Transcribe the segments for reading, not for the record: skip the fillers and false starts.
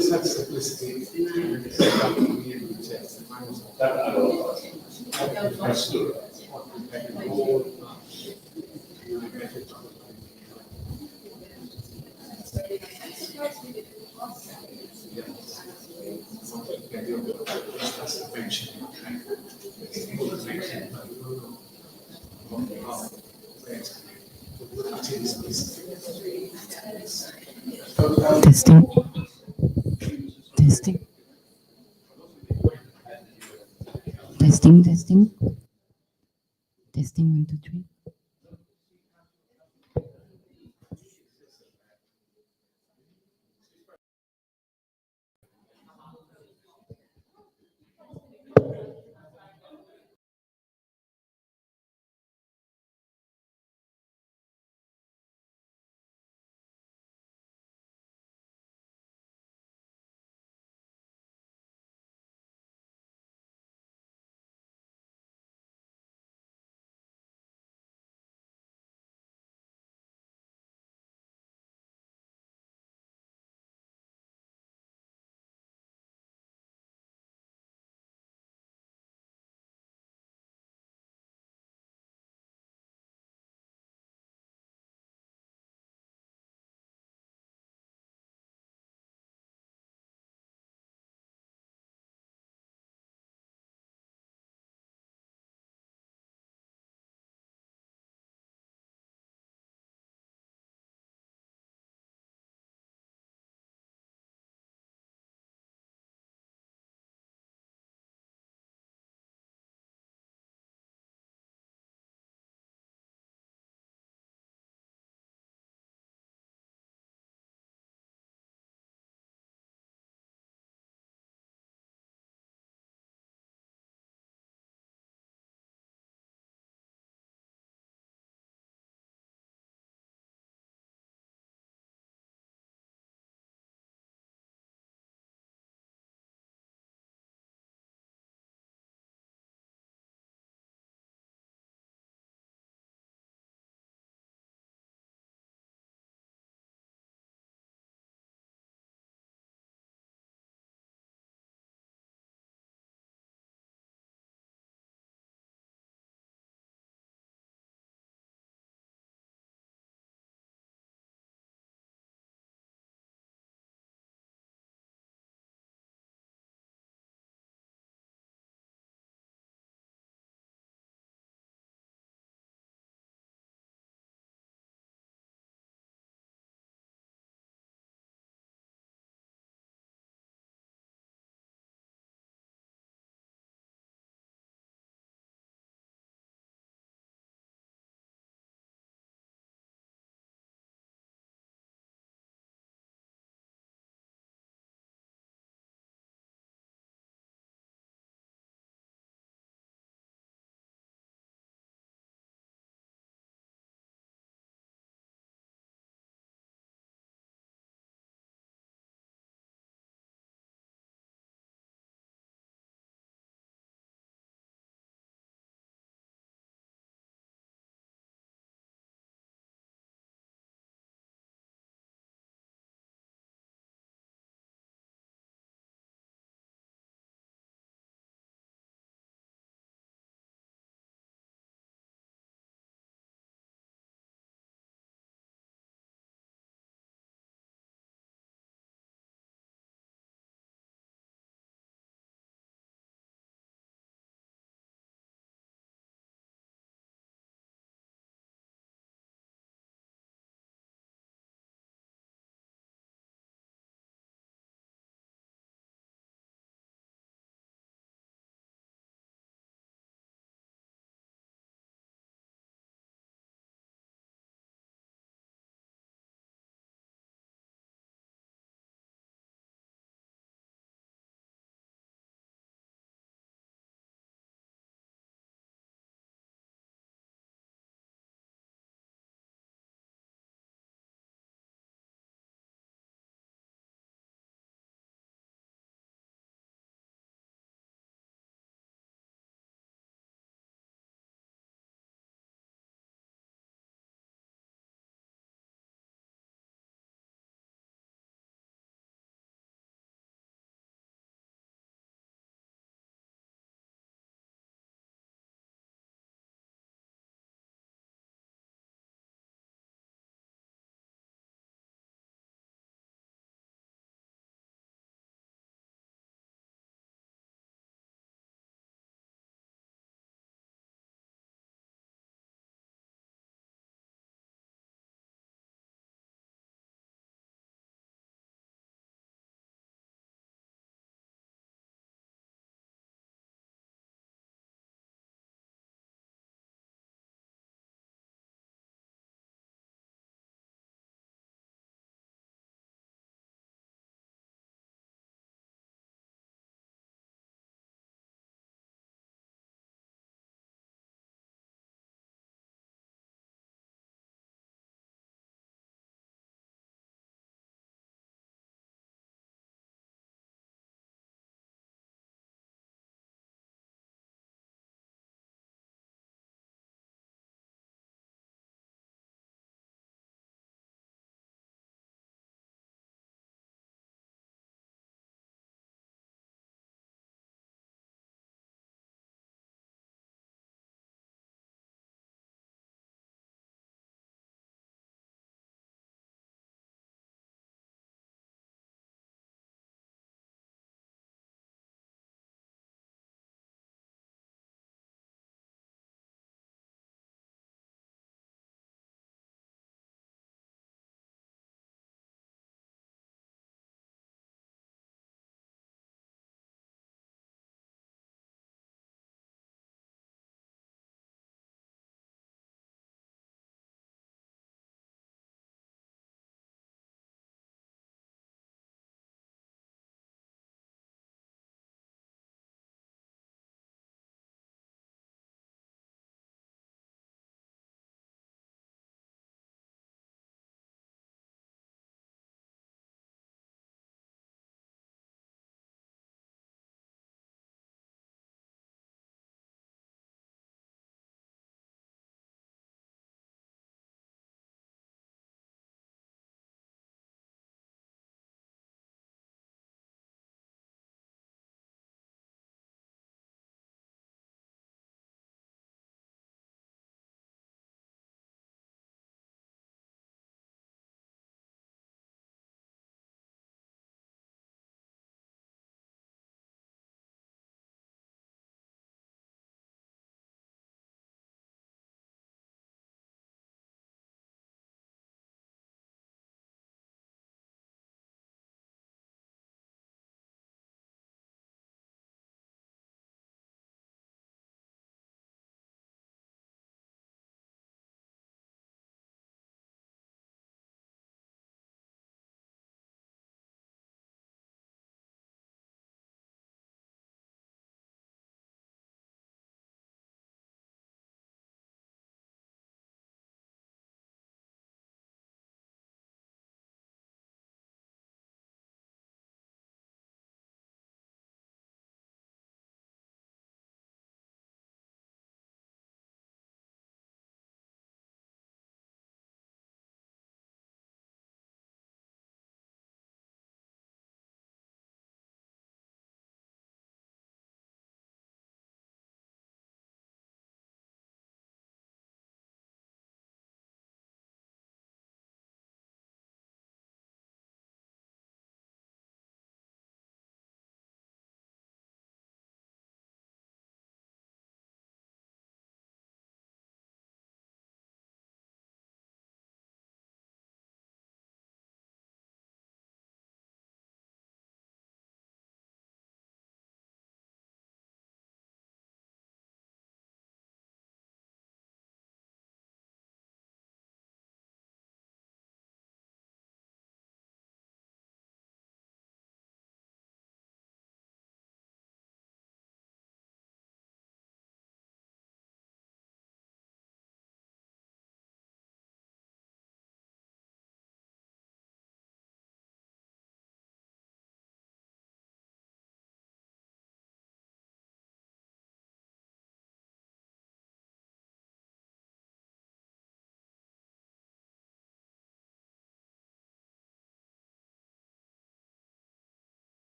such simplicity. Testing, testing, testing, testing, testing, 1, 2, 3.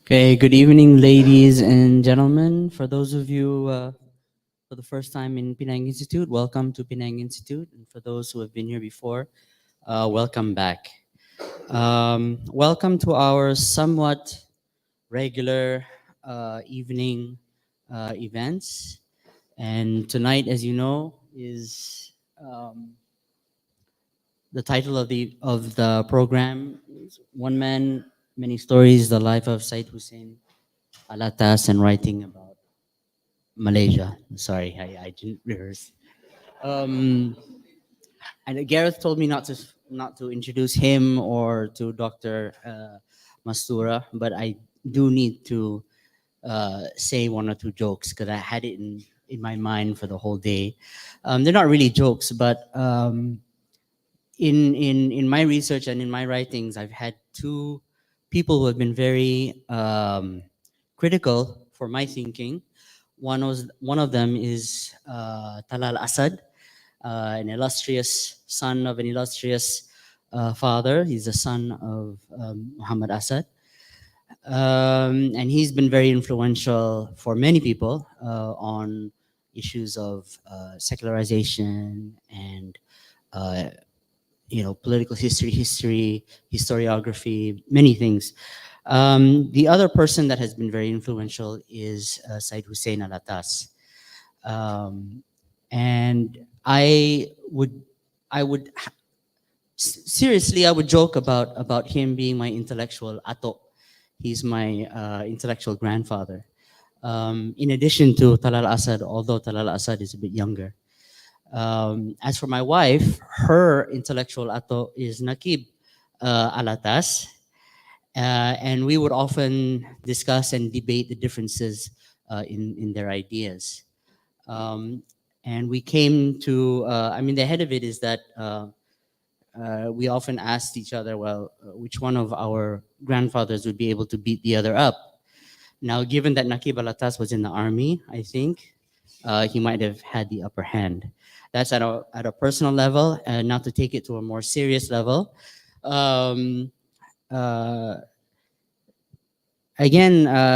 Okay, good evening, ladies and gentlemen. For those of you for the first time in Penang Institute, welcome to Penang Institute. And for those who have been here before, welcome back. Welcome to our somewhat regular evening events. And tonight, as you know, is the title of the program is One Man, Many Stories: The Life of Syed Hussein Alatas and writing about Malaysia. Sorry, I didn't rehearse. Um, and Gareth told me not to introduce him or to Dr. Mastura, but I do need to say one or two jokes because I had it in my mind for the whole day. They're not really jokes, but in my research and in my writings, I've had two people who have been very critical for my thinking. One of them is Talal Asad, an illustrious son of an illustrious father. He's the son of Muhammad Asad. And he's been very influential for many people on issues of secularization and political history, historiography, many things. The other person that has been very influential is Syed Hussein Alatas. And I would seriously, I would joke about him being my intellectual ato. He's my intellectual grandfather. In addition to Talal Asad, although Talal Asad is a bit younger. As for my wife, her intellectual ato is Nakib Alatas. And we would often discuss and debate the differences in their ideas. And we came to, the head of it is that we often asked each other, well, which one of our grandfathers would be able to beat the other up? Now, given that Nakib Alatas was in the army, I think he might have had the upper hand. That's at a personal level, and not to take it to a more serious level. Again,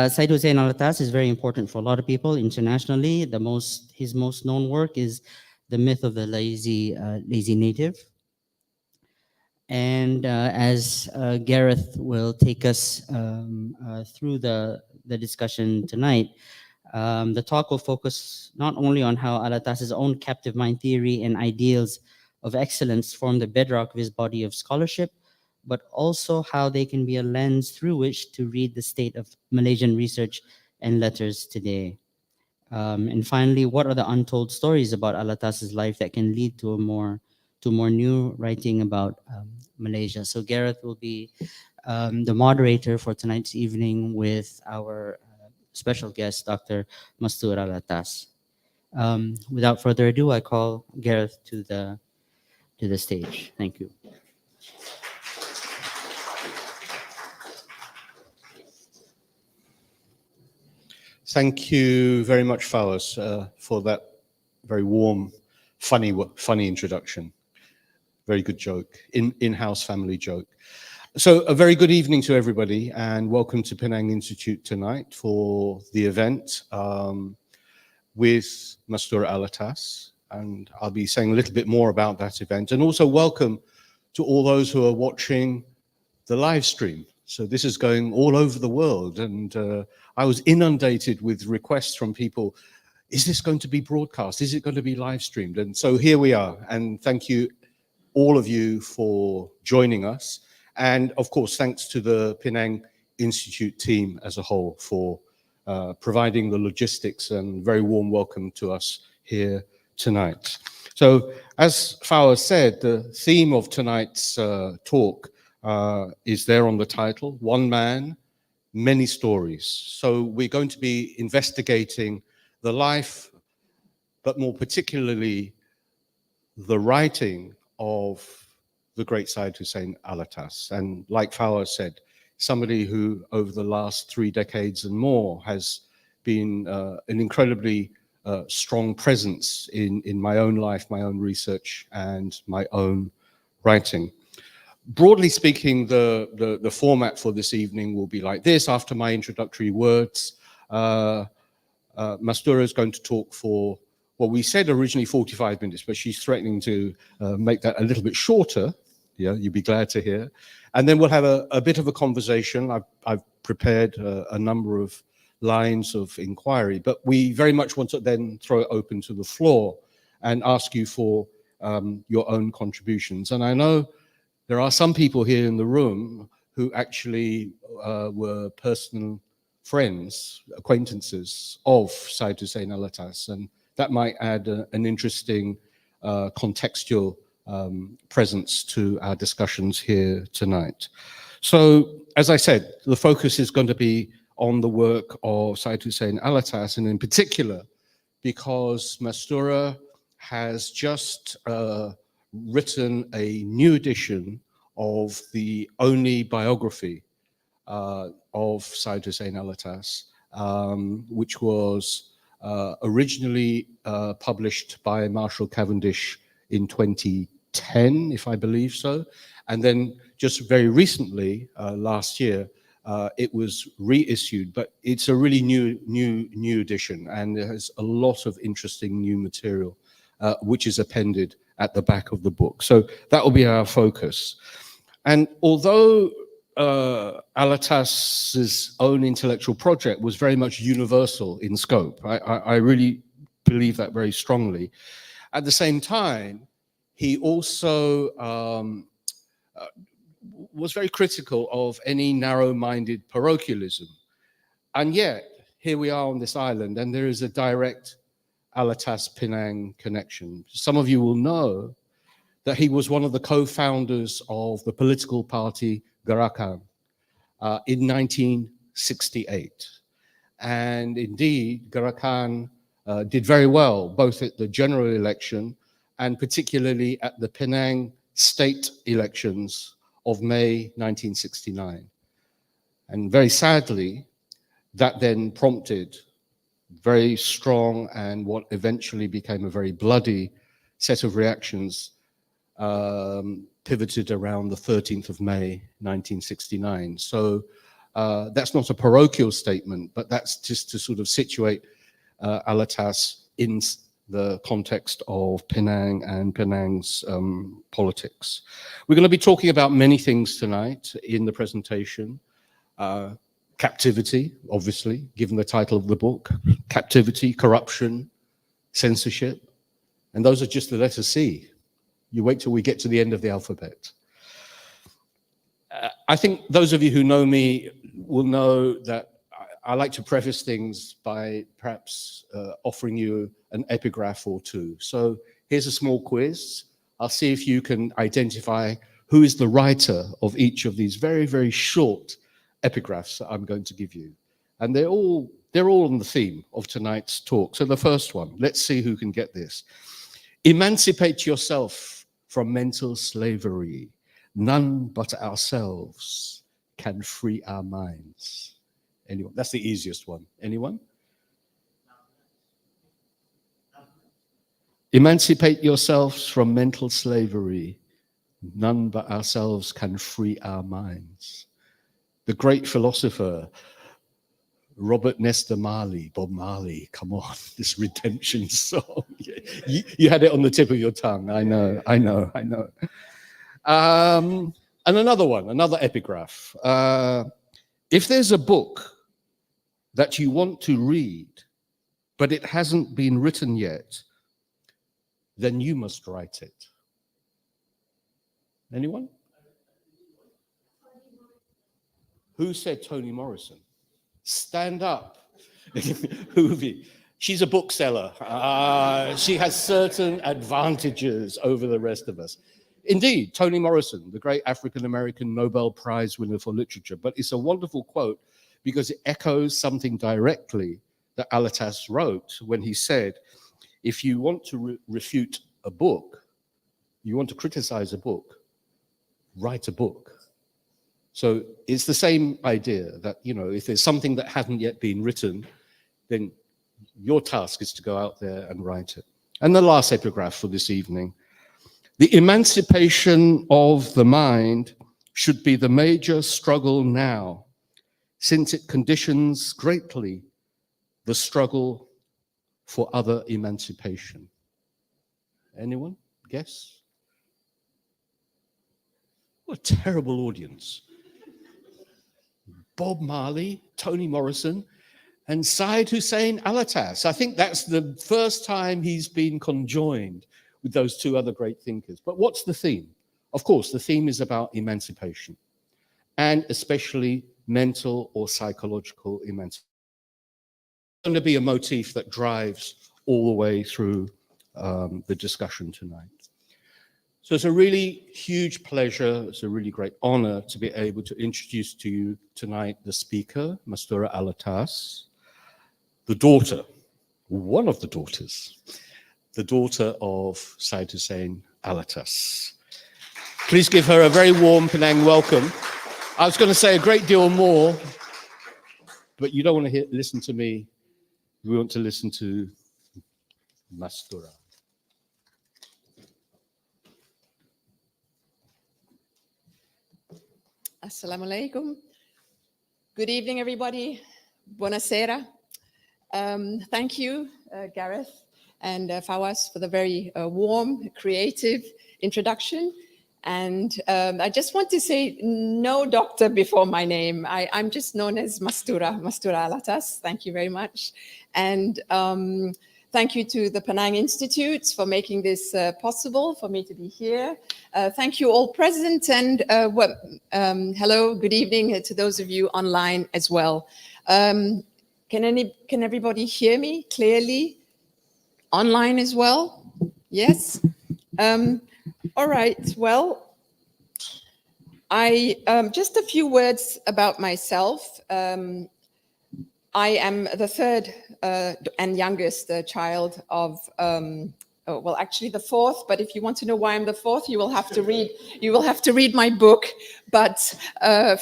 Syed Hussein Alatas is very important for a lot of people internationally. His most known work is The Myth of the Lazy Native. And as Gareth will take us through the discussion tonight, the talk will focus not only on how Alatas's own captive mind theory and ideals of excellence form the bedrock of his body of scholarship, but also how they can be a lens through which to read the state of Malaysian research and letters today. And finally, what are the untold stories about Alatas's life that can lead to more new writing about Malaysia? So Gareth will be the moderator for tonight's evening with our special guest, Dr. Mastur Alatas. Without further ado, I call Gareth to the stage. Thank you. Thank you very much, Fawaz, for that very warm, funny introduction. Very good joke, in-house family joke. So a very good evening to everybody, and welcome to Penang Institute tonight for the event with Mastur Alatas. And I'll be saying a little bit more about that event. And also welcome to all those who are watching the live stream. So this is going all over the world, and I was inundated with requests from people. Is this going to be broadcast? Is it going to be live streamed? And so here we are, and thank you, all of you, for joining us. And of course, thanks to the Penang Institute team as a whole for providing the logistics, and very warm welcome to us here tonight. So as Fawaz said, the theme of tonight's talk is there on the title, One Man, Many Stories. So we're going to be investigating the life, but more particularly the writing of the great Syed Hussein Alatas. And like Fawaz said, somebody who over the last 3 decades and more has been an incredibly strong presence in my own life, my own research, and my own writing. Broadly speaking, the format for this evening will be like this. After my introductory words, Mastura is going to talk for, well, we said originally 45 minutes, but she's threatening to make that a little bit shorter. Yeah, you'd be glad to hear. And then we'll have a bit of a conversation. I've prepared a number of lines of inquiry, but we very much want to then throw it open to the floor and ask you for your own contributions. And I know there are some people here in the room who actually were personal friends, acquaintances of Syed Hussein Alatas, and that might add an interesting contextual presence to our discussions here tonight. So, as I said, the focus is going to be on the work of Syed Hussein Alatas, and in particular, because Mastura has just written a new edition of the only biography of Syed Hussein Alatas, which was originally published by Marshall Cavendish in 2010, if I believe so. And then just very recently, last year, it was reissued, but it's a really new edition, and there's a lot of interesting new material which is appended at the back of the book. So that will be our focus. And although Alatas's own intellectual project was very much universal in scope, I really believe that very strongly. At the same time, he also was very critical of any narrow-minded parochialism. And yet, here we are on this island, and there is a direct Alatas-Penang connection. Some of you will know that he was one of the co-founders of the political party Gerakan in 1968. And indeed, Gerakan did very well, both at the general election and particularly at the Penang state elections of May 1969. And very sadly, that then prompted very strong and what eventually became a very bloody set of reactions pivoted around the 13th of May 1969. So that's not a parochial statement, but that's just to sort of situate Alatas in the context of Penang and Penang's politics. We're going to be talking about many things tonight in the presentation. Captivity, obviously, given the title of the book. Captivity, corruption, censorship. And those are just the letter C. You wait till we get to the end of the alphabet. I think those of you who know me will know that I like to preface things by perhaps offering you an epigraph or two. So here's a small quiz. I'll see if you can identify who is the writer of each of these very, very short epigraphs that I'm going to give you. And they're all on the theme of tonight's talk. So the first one, let's see who can get this. Emancipate yourself from mental slavery. None but ourselves can free our minds. Anyone? That's the easiest one. Anyone? Emancipate yourselves from mental slavery. None but ourselves can free our minds. The great philosopher, Robert Nesta Marley, Bob Marley, come on, this redemption song. You had it on the tip of your tongue. I know. And another one, another epigraph. If there's a book that you want to read, but it hasn't been written yet, then you must write it. Anyone? Who said Toni Morrison? Stand up. She's a bookseller. She has certain advantages over the rest of us. Indeed, Toni Morrison, the great African-American Nobel Prize winner for literature. But it's a wonderful quote because it echoes something directly that Alatas wrote when he said, if you want to refute a book, you want to criticize a book, write a book. So it's the same idea that, you know, if there's something that hasn't yet been written, then your task is to go out there and write it. And the last epigraph for this evening, the emancipation of the mind should be the major struggle now, since it conditions greatly the struggle for other emancipation. Anyone guess? What a terrible audience. Bob Marley, Toni Morrison, and Syed Hussein Alatas. I think that's the first time he's been conjoined with those two other great thinkers. But what's the theme? Of course, the theme is about emancipation, and especially mental or psychological emancipation. It's going to be a motif that drives all the way through the discussion tonight. So it's a really huge pleasure, it's a really great honor to be able to introduce to you tonight the speaker, Mastura Alatas, the daughter, one of the daughters, the daughter of Syed Hussein Alatas. Please give her a very warm Penang welcome. I was going to say a great deal more, but you don't want to listen to me. We want to listen to Mastura. Assalamualaikum. Good evening, everybody. Buonasera. Thank you, Gareth and Fawaz, for the very warm, creative introduction. And I just want to say no doctor before my name. I'm just known as Mastura Alatas. Thank you very much. And thank you to the Penang Institute for making this possible for me to be here. Thank you all present, and hello, good evening to those of you online as well. Can everybody hear me clearly? Online as well? Yes? All right, well, just a few words about myself. I am the third and youngest child of, well, actually the fourth. But if you want to know why I'm the fourth, you will have to read my book. But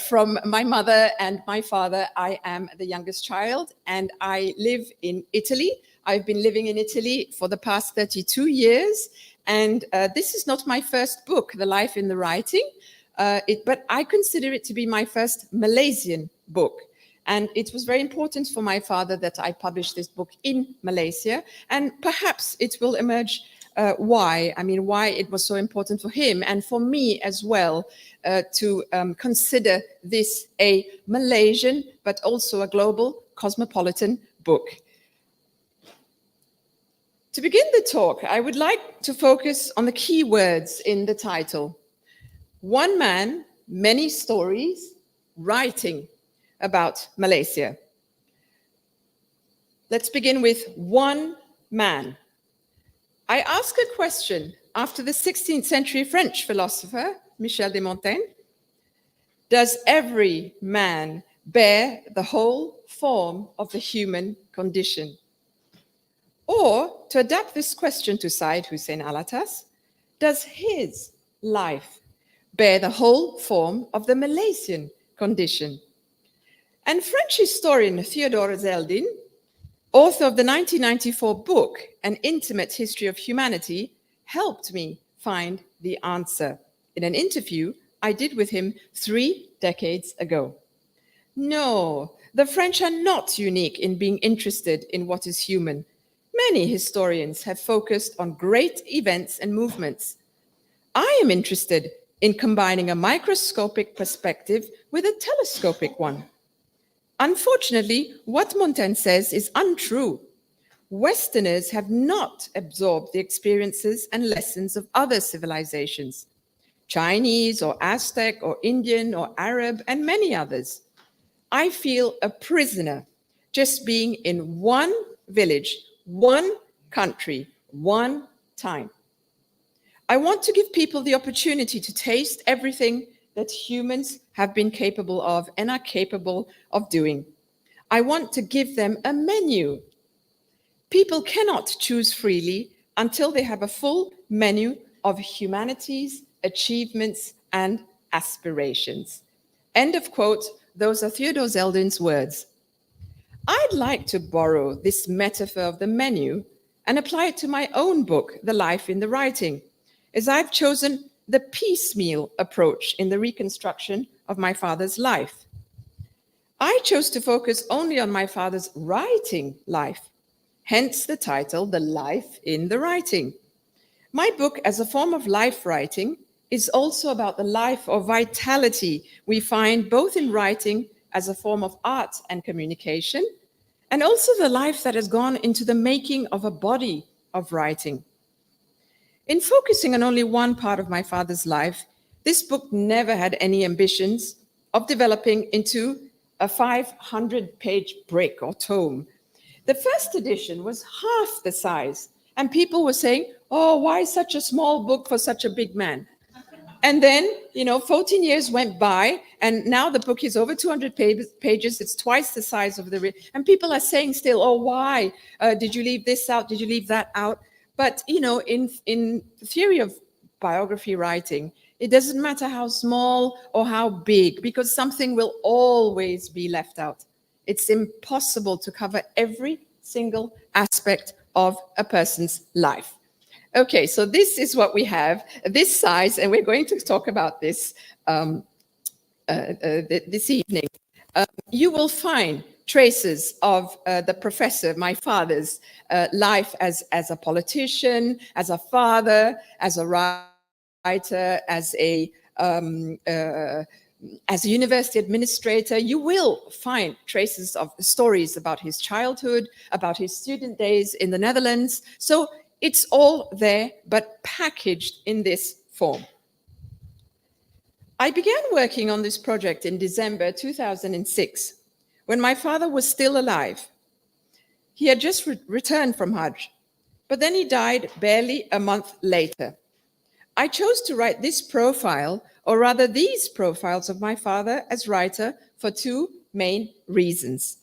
from my mother and my father, I am the youngest child, and I live in Italy. I've been living in Italy for the past 32 years, and this is not my first book, The Life in the Writing, but I consider it to be my first Malaysian book. And it was very important for my father that I publish this book in Malaysia. And perhaps it will emerge why it was so important for him and for me as well to consider this a Malaysian, but also a global cosmopolitan book. To begin the talk, I would like to focus on the key words in the title. One man, many stories, writing about Malaysia. Let's begin with one man. I ask a question after the 16th century French philosopher, Michel de Montaigne. Does every man bear the whole form of the human condition? Or, to adapt this question to Syed Hussein Alatas, does his life bear the whole form of the Malaysian condition? And French historian Theodore Zeldin, author of the 1994 book, An Intimate History of Humanity, helped me find the answer in an interview I did with him 3 decades ago. No, the French are not unique in being interested in what is human. Many historians have focused on great events and movements. I am interested in combining a microscopic perspective with a telescopic one. Unfortunately, what Montaigne says is untrue. Westerners have not absorbed the experiences and lessons of other civilizations, Chinese or Aztec or Indian or Arab and many others. I feel a prisoner just being in one village, one country, one time. I want to give people the opportunity to taste everything that humans have been capable of and are capable of doing. I want to give them a menu. People cannot choose freely until they have a full menu of humanity's achievements and aspirations. End of quote. Those are Theodore Zeldin's words. I'd like to borrow this metaphor of the menu and apply it to my own book, The Life in the Writing, as I've chosen the piecemeal approach in the reconstruction of my father's life. I chose to focus only on my father's writing life, hence the title, The Life in the Writing. My book, as a form of life writing, is also about the life or vitality we find both in writing as a form of art and communication, and also the life that has gone into the making of a body of writing. In focusing on only one part of my father's life, this book never had any ambitions of developing into a 500-page brick or tome. The first edition was half the size, and people were saying, oh, why such a small book for such a big man? And then, 14 years went by, and now the book is over 200 pages. It's twice the size of and people are saying still, oh, why? Did you leave this out? Did you leave that out? But, in the theory of biography writing, it doesn't matter how small or how big, because something will always be left out. It's impossible to cover every single aspect of a person's life. Okay, so this is what we have, this size, and we're going to talk about this this evening. You will find traces of the professor, my father's life as a politician, as a father, as a writer, as a university administrator. You will find traces of stories about his childhood, about his student days in the Netherlands. So it's all there, but packaged in this form. I began working on this project in December 2006, when my father was still alive. He had just returned from Hajj, but then he died barely a month later. I chose to write this profile, or rather these profiles of my father as writer, for two main reasons.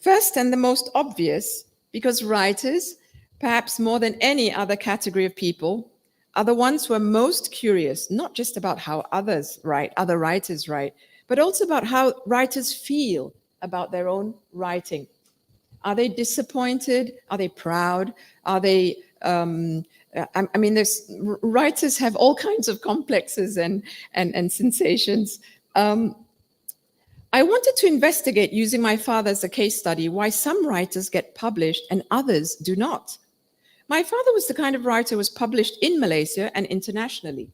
First, and the most obvious, because writers, perhaps more than any other category of people, are the ones who are most curious, not just about how others write, other writers write, but also about how writers feel about their own writing. Are they disappointed? Are they proud? Are they, writers have all kinds of complexes and sensations. I wanted to investigate, using my father as a case study, why some writers get published and others do not. My father was the kind of writer who was published in Malaysia and internationally.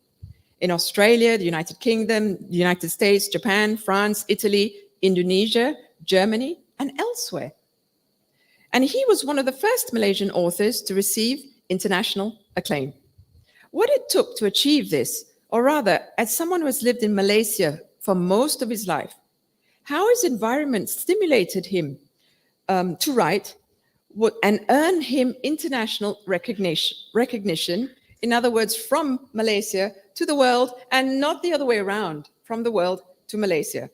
In Australia, the United Kingdom, the United States, Japan, France, Italy, Indonesia, Germany, and elsewhere. And he was one of the first Malaysian authors to receive international acclaim. What it took to achieve this, or rather, as someone who has lived in Malaysia for most of his life, how his environment stimulated him to write and earn him international recognition, in other words, from Malaysia to the world, and not the other way around, from the world to Malaysia.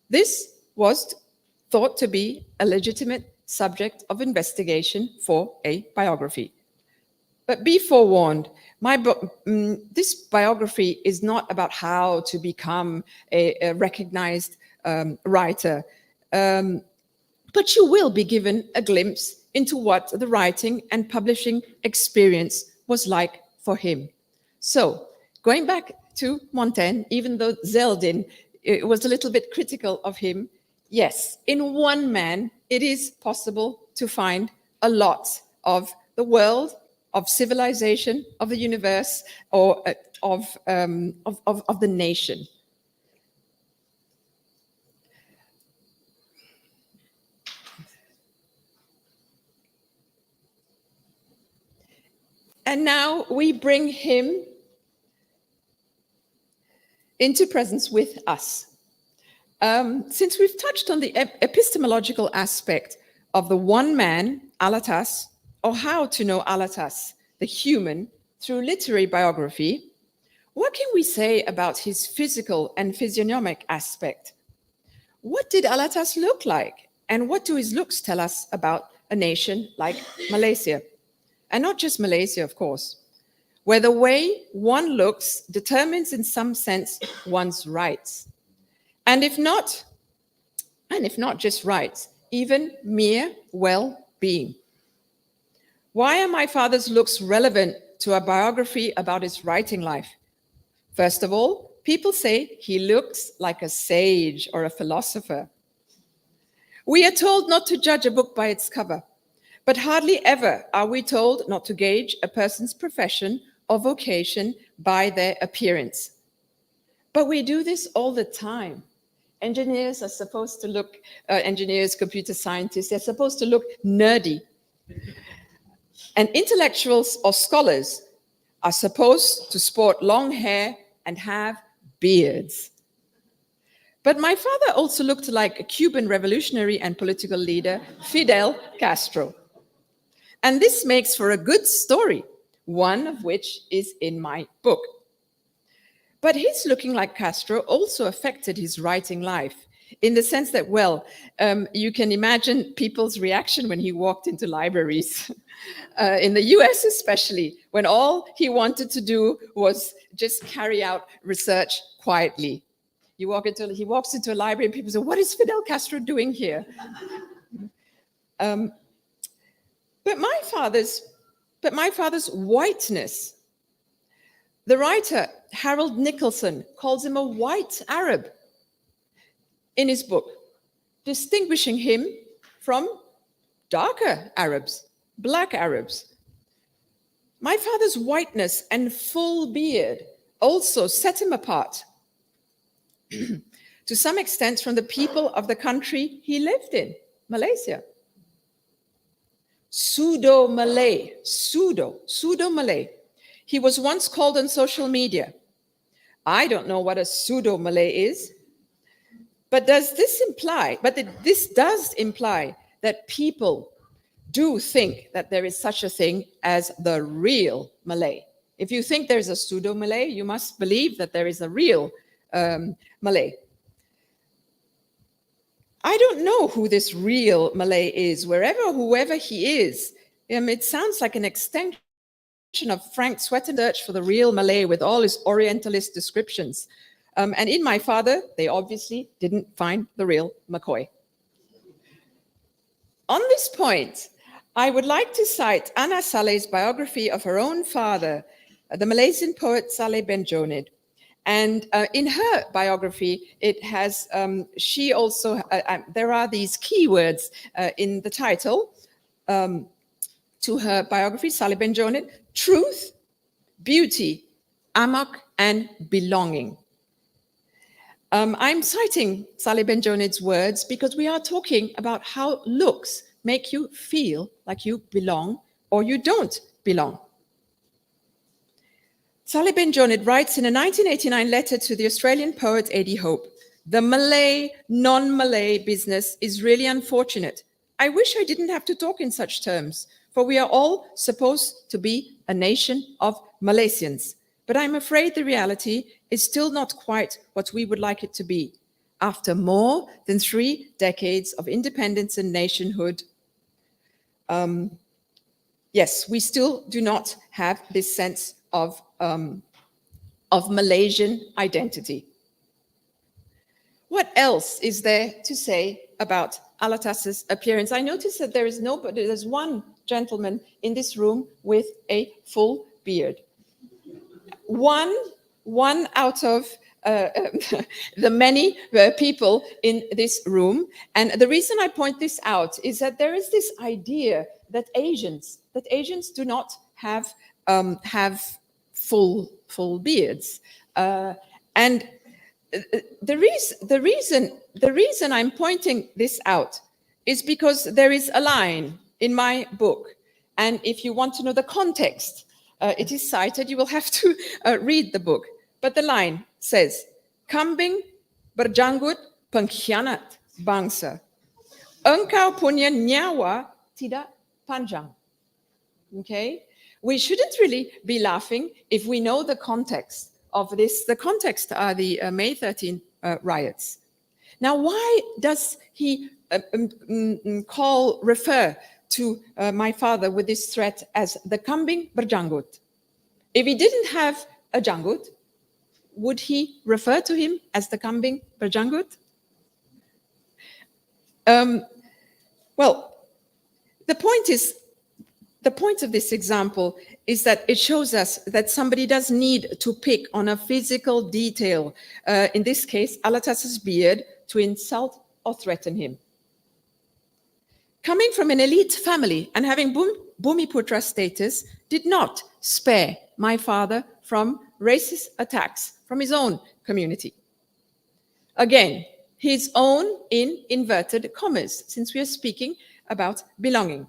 This was thought to be a legitimate subject of investigation for a biography. But be forewarned, my book, this biography is not about how to become a recognized writer, but you will be given a glimpse into what the writing and publishing experience was like for him. So, going back to Montaigne, even though Zeldin was a little bit critical of him, yes, in one man, it is possible to find a lot of the world, of civilization, of the universe, or of the nation. And now we bring him into presence with us. Since we've touched on the epistemological aspect of the one man, Alatas, or how to know Alatas, the human, through literary biography, what can we say about his physical and physiognomic aspect? What did Alatas look like? And what do his looks tell us about a nation like Malaysia? And not just Malaysia, of course, where the way one looks determines in some sense one's rights. And if not just rights, even mere well-being. Why are my father's looks relevant to a biography about his writing life? First of all, people say he looks like a sage or a philosopher. We are told not to judge a book by its cover, but hardly ever are we told not to gauge a person's profession or vocation by their appearance. But we do this all the time. Engineers are supposed to look, engineers, computer scientists, they're supposed to look nerdy. And intellectuals or scholars are supposed to sport long hair and have beards. But my father also looked like a Cuban revolutionary and political leader, Fidel Castro. And this makes for a good story, one of which is in my book. But his looking like Castro also affected his writing life in the sense that, well, you can imagine people's reaction when he walked into libraries, in the US especially, when all he wanted to do was just carry out research quietly. He walks into a library and people say, what is Fidel Castro doing here? But my father's whiteness, the writer Harold Nicholson calls him a white Arab in his book, distinguishing him from darker Arabs, black Arabs. My father's whiteness and full beard also set him apart to some extent from the people of the country he lived in, Malaysia. Pseudo-Malay. He was once called on social media. I don't know what a pseudo-Malay is, but this does imply that people do think that there is such a thing as the real Malay. If you think there's a pseudo-Malay, you must believe that there is a real Malay. I don't know who this real Malay is, whoever he is. It sounds like an extension of Frank Sweten's search for the real Malay with all his Orientalist descriptions. And in my father, they obviously didn't find the real McCoy. On this point, I would like to cite Anna Saleh's biography of her own father, the Malaysian poet Saleh Ben Jonid. And in her biography, it has, she also, there are these keywords in the title to her biography, Saleh Ben Jonid: truth, beauty, amok, and belonging. I'm citing Saleh Ben Jonid's words because we are talking about how looks make you feel like you belong or you don't belong. Saleh Ben Jonid writes in a 1989 letter to the Australian poet A.D. Hope, "The Malay, non-Malay business is really unfortunate. I wish I didn't have to talk in such terms, for we are all supposed to be a nation of Malaysians. But I'm afraid the reality is still not quite what we would like it to be. After more than 3 decades of independence and nationhood, yes, we still do not have this sense of Malaysian identity." What else is there to say about Alatas's appearance? I noticed that there's one gentleman in this room with a full beard. One out of the many people in this room. And the reason I point this out is that there is this idea that Asians do not have full beards. And the reason I'm pointing this out is because there is a line in my book. And if you want to know the context, it is cited, you will have to read the book. But the line says, "Kambing berjanggut pengkhianat bangsa. Engkau punya nyawa tidak panjang." Okay? We shouldn't really be laughing if we know the context of this. The context are the May 13th riots. Now, why does he refer to my father with this threat as the kambing berjanggut? If he didn't have a janggut, would he refer to him as the kambing berjanggut? Well, the point is, the point of this example is that it shows us that somebody does need to pick on a physical detail, in this case, Alatas's beard, to insult or threaten him. Coming from an elite family and having Bumiputra status did not spare my father from racist attacks from his own community. Again, his own in inverted commas, since we are speaking about belonging.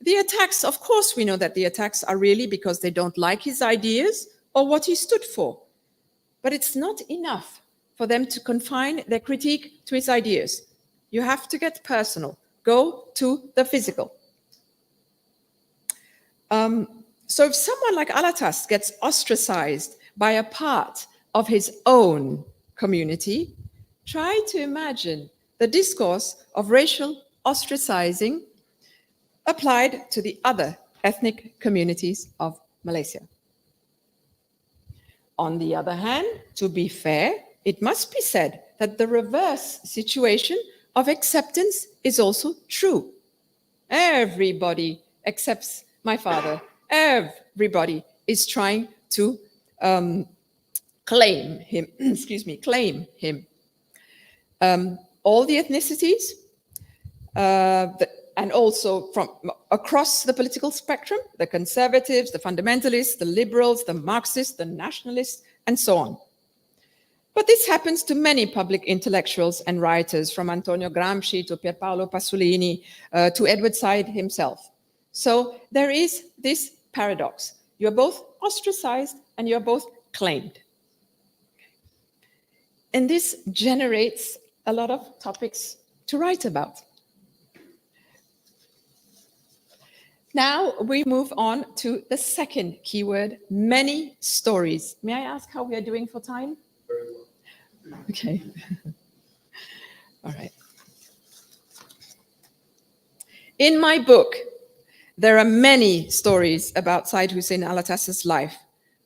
The attacks, of course, we know that the attacks are really because they don't like his ideas or what he stood for. But it's not enough for them to confine their critique to his ideas. You have to get personal. Go to the physical. So if someone like Alatas gets ostracized by a part of his own community, try to imagine the discourse of racial ostracizing applied to the other ethnic communities of Malaysia. On the other hand, to be fair, it must be said that the reverse situation of acceptance is also true. Everybody accepts my father. Everybody is trying to claim him. Claim him. All the ethnicities, and also from across the political spectrum, the conservatives, the fundamentalists, the liberals, the Marxists, the nationalists, and so on. But this happens to many public intellectuals and writers, from Antonio Gramsci to Pierpaolo Pasolini to Edward Said himself. So there is this paradox. You're both ostracized and you're both claimed. And this generates a lot of topics to write about. Now we move on to the second keyword, many stories. May I ask how we are doing for time? Very well. Okay. All right. In my book, there are many stories about Syed Hussein Alatas's life.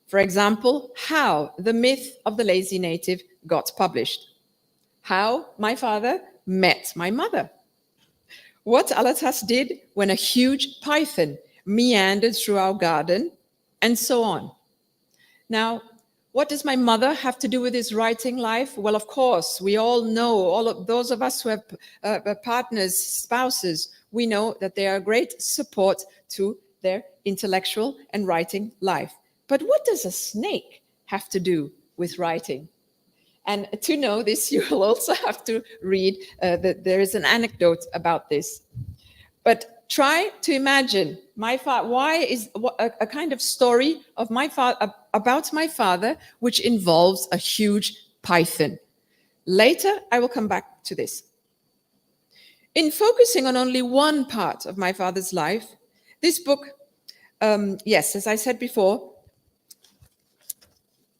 For example, how the myth of the lazy native got published. How my father met my mother. What Alatas did when a huge python meandered through our garden, and so on. Now, what does my mother have to do with his writing life? Well, of course, we all know, all of those of us who have partners, spouses, we know that they are a great support to their intellectual and writing life. But what does a snake have to do with writing? And to know this, you will also have to read that there is an anecdote about this. But try to imagine why is a kind of story of about my father, which involves a huge python. Later, I will come back to this. In focusing on only one part of my father's life, this book, yes, as I said before,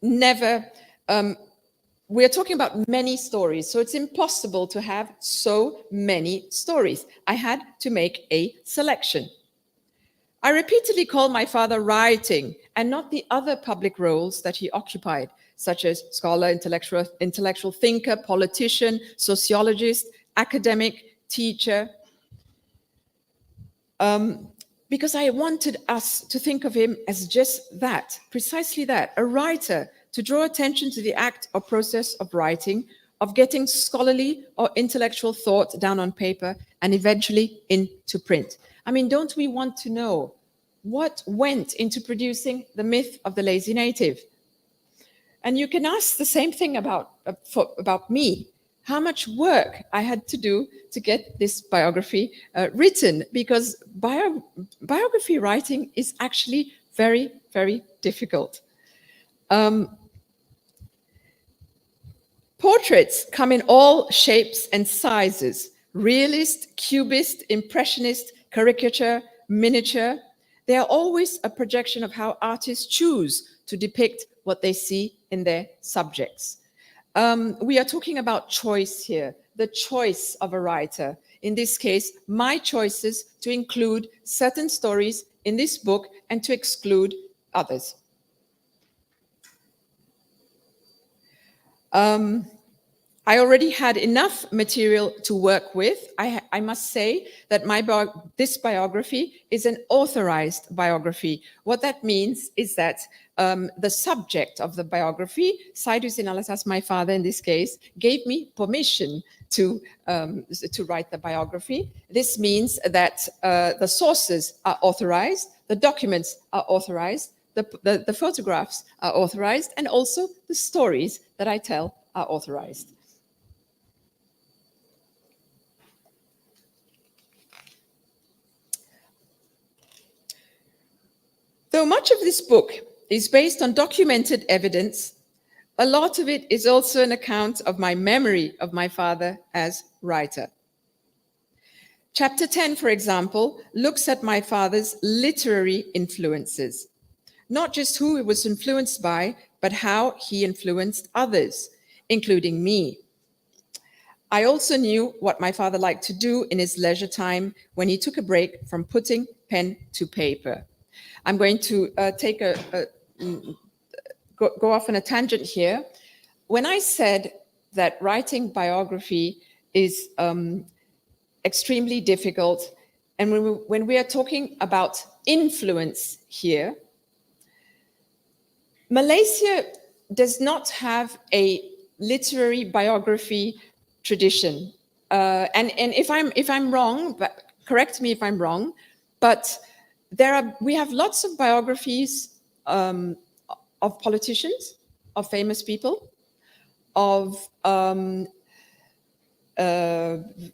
never. We're talking about many stories, so it's impossible to have so many stories. I had to make a selection. I repeatedly call my father writing and not the other public roles that he occupied, such as scholar, intellectual thinker, politician, sociologist, academic, teacher. Because I wanted us to think of him as just that, precisely that, a writer, to draw attention to the act or process of writing, of getting scholarly or intellectual thought down on paper and eventually into print. I mean, don't we want to know what went into producing the myth of the lazy native? And you can ask the same thing about me, how much work I had to do to get this biography written, because biography writing is actually very, very difficult. Portraits come in all shapes and sizes: realist, cubist, impressionist, caricature, miniature. They are always a projection of how artists choose to depict what they see in their subjects. We are talking about choice here, the choice of a writer. In this case, my choices to include certain stories in this book and to exclude others. I already had enough material to work with. I must say that this biography is an authorized biography. What that means is that the subject of the biography, Syed Hussein Alatas, my father in this case, gave me permission to write the biography. This means that the sources are authorized, the documents are authorized, the photographs are authorized, and also the stories that I tell are authorized. Though much of this book is based on documented evidence, a lot of it is also an account of my memory of my father as writer. Chapter 10, for example, looks at my father's literary influences, not just who he was influenced by, but how he influenced others, including me. I also knew what my father liked to do in his leisure time when he took a break from putting pen to paper. I'm going to go off on a tangent here. When I said that writing biography is extremely difficult, and when we are talking about influence here, Malaysia does not have a literary biography tradition. And if I'm wrong, but correct me if I'm wrong, but we have lots of biographies of politicians, of famous people, of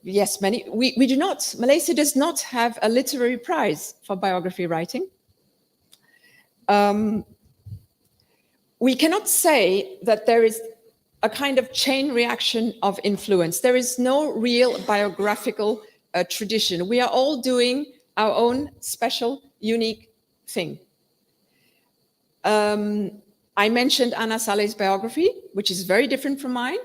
yes, many. We do not. Malaysia does not have a literary prize for biography writing. We cannot say that there is a kind of chain reaction of influence. There is no real biographical tradition. We are all doing our own special, unique thing. I mentioned Anna Saleh's biography, which is very different from mine.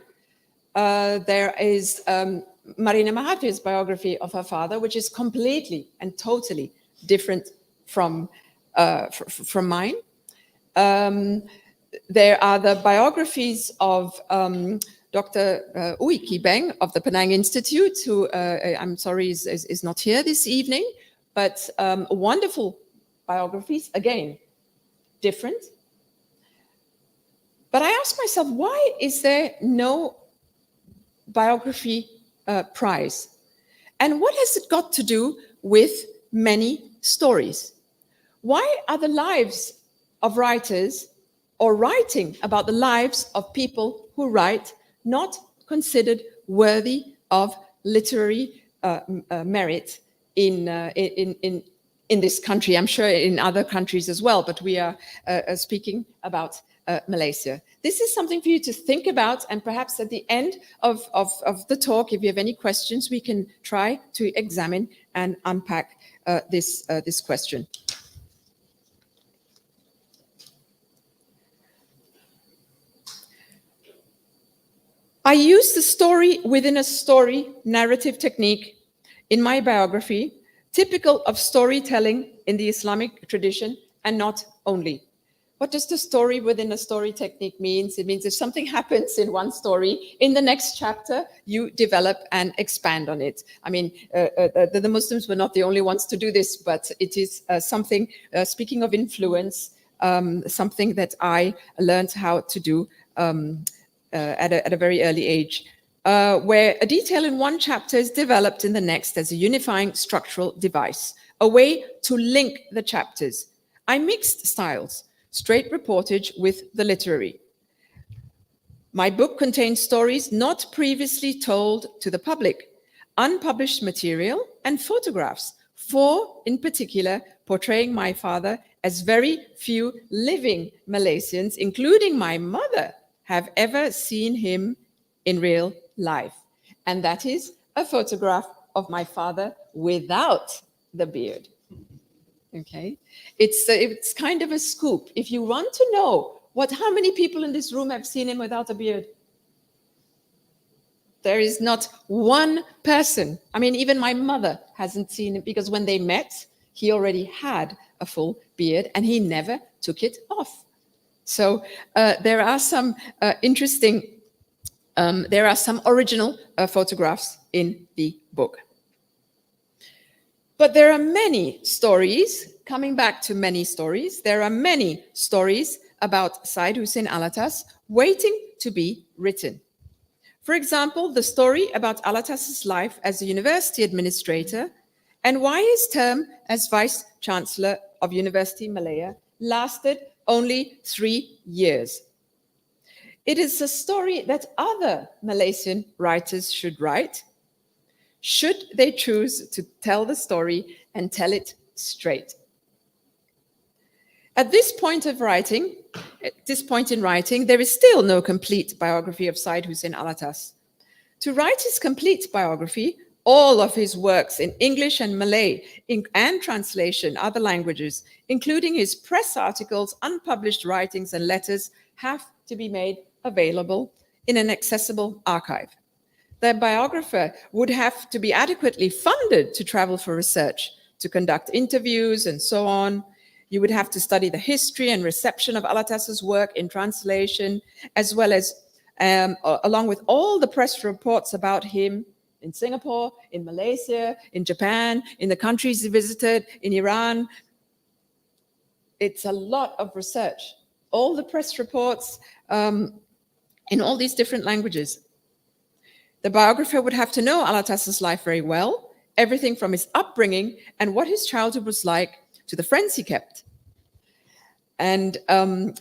There is Marina Mahathir's biography of her father, which is completely and totally different from mine. There are the biographies of Dr. Ui Kibeng of the Penang Institute, who I'm sorry is not here this evening, but wonderful biographies, again, different. But I ask myself, why is there no biography prize? And what has it got to do with many stories? Why are the lives of writers or writing about the lives of people who write not considered worthy of literary merit in this country? I'm sure in other countries as well, but we are speaking about Malaysia. This is something for you to think about, and perhaps at the end of the talk, if you have any questions, we can try to examine and unpack this question. I use the story within a story narrative technique in my biography, typical of storytelling in the Islamic tradition, and not only. What does the story within a story technique mean? It means if something happens in one story, in the next chapter, you develop and expand on it. I mean, the Muslims were not the only ones to do this, but it is something, speaking of influence, something that I learned how to do at a very early age, where a detail in one chapter is developed in the next as a unifying structural device, a way to link the chapters. I mixed styles, straight reportage with the literary. My book contains stories not previously told to the public, unpublished material, and photographs, 4 in particular portraying my father as very few living Malaysians, including my mother, have ever seen him in real life. And that is a photograph of my father without the beard. Okay, it's kind of a scoop. If you want to know how many people in this room have seen him without a beard, there is not one person. I mean, even my mother hasn't seen him, because when they met, he already had a full beard and he never took it off. So there are some interesting There are some original photographs in the book. But there are many stories, coming back to many stories, there are many stories about Syed Hussein Alatas waiting to be written. For example, the story about Alatas's life as a university administrator and why his term as Vice Chancellor of University Malaya lasted only 3 years. It is a story that other Malaysian writers should write, should they choose to tell the story and tell it straight. At this point in writing, there is still no complete biography of Syed Hussein Alatas. To write his complete biography, all of his works in English and Malay and translation, other languages, including his press articles, unpublished writings and letters, have to be made available in an accessible archive. The biographer would have to be adequately funded to travel for research, to conduct interviews and so on. You would have to study the history and reception of Alatas's work in translation, as well as along with all the press reports about him in Singapore, in Malaysia, in Japan, in the countries he visited, in Iran. It's a lot of research. All the press reports in all these different languages. The biographer would have to know Alatas's life very well, everything from his upbringing and what his childhood was like to the friends he kept, and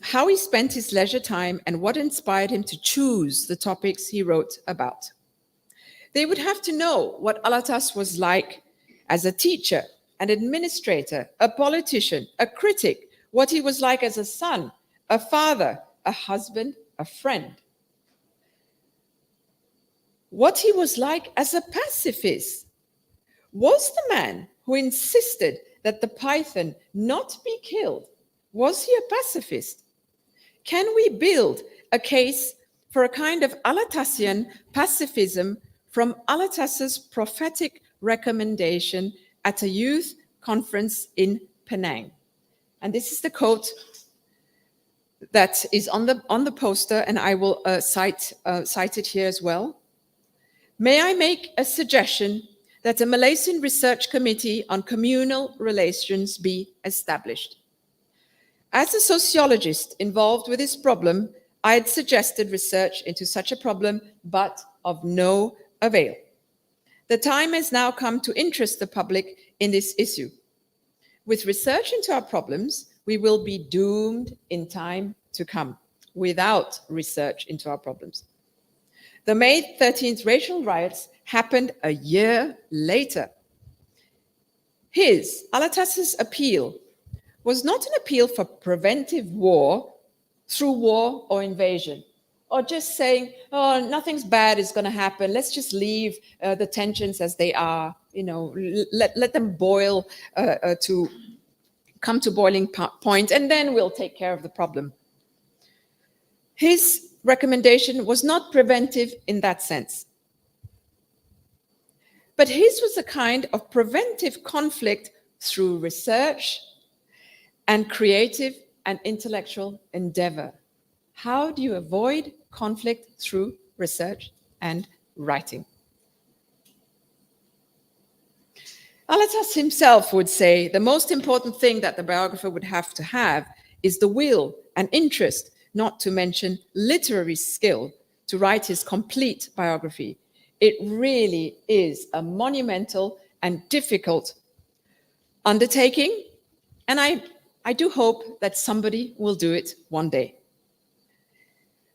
how he spent his leisure time and what inspired him to choose the topics he wrote about. They would have to know what Alatas was like as a teacher, an administrator, a politician, a critic, what he was like as a son, a father, a husband, a friend. What he was like as a pacifist. Was the man who insisted that the python not be killed, was he a pacifist? Can we build a case for a kind of Alatasian pacifism from Alatas's prophetic recommendation at a youth conference in Penang? And this is the quote that is on the poster, and I will cite it here as well. May I make a suggestion that a Malaysian research committee on communal relations be established? As a sociologist involved with this problem, I had suggested research into such a problem, but of no avail. The time has now come to interest the public in this issue. With research into our problems, we will be doomed in time to come without research into our problems. The May 13th racial riots happened a year later. Alatas's appeal was not an appeal for preventive war through war or invasion, or just saying, oh, nothing's bad is going to happen. Let's just leave the tensions as they are. Let them boil to come to boiling point, and then we'll take care of the problem. His recommendation was not preventive in that sense. But his was a kind of preventive conflict through research and creative and intellectual endeavor. How do you avoid conflict through research and writing? Alatas himself would say the most important thing that the biographer would have to have is the will and interest, not to mention literary skill, to write his complete biography. It really is a monumental and difficult undertaking, and I do hope that somebody will do it one day.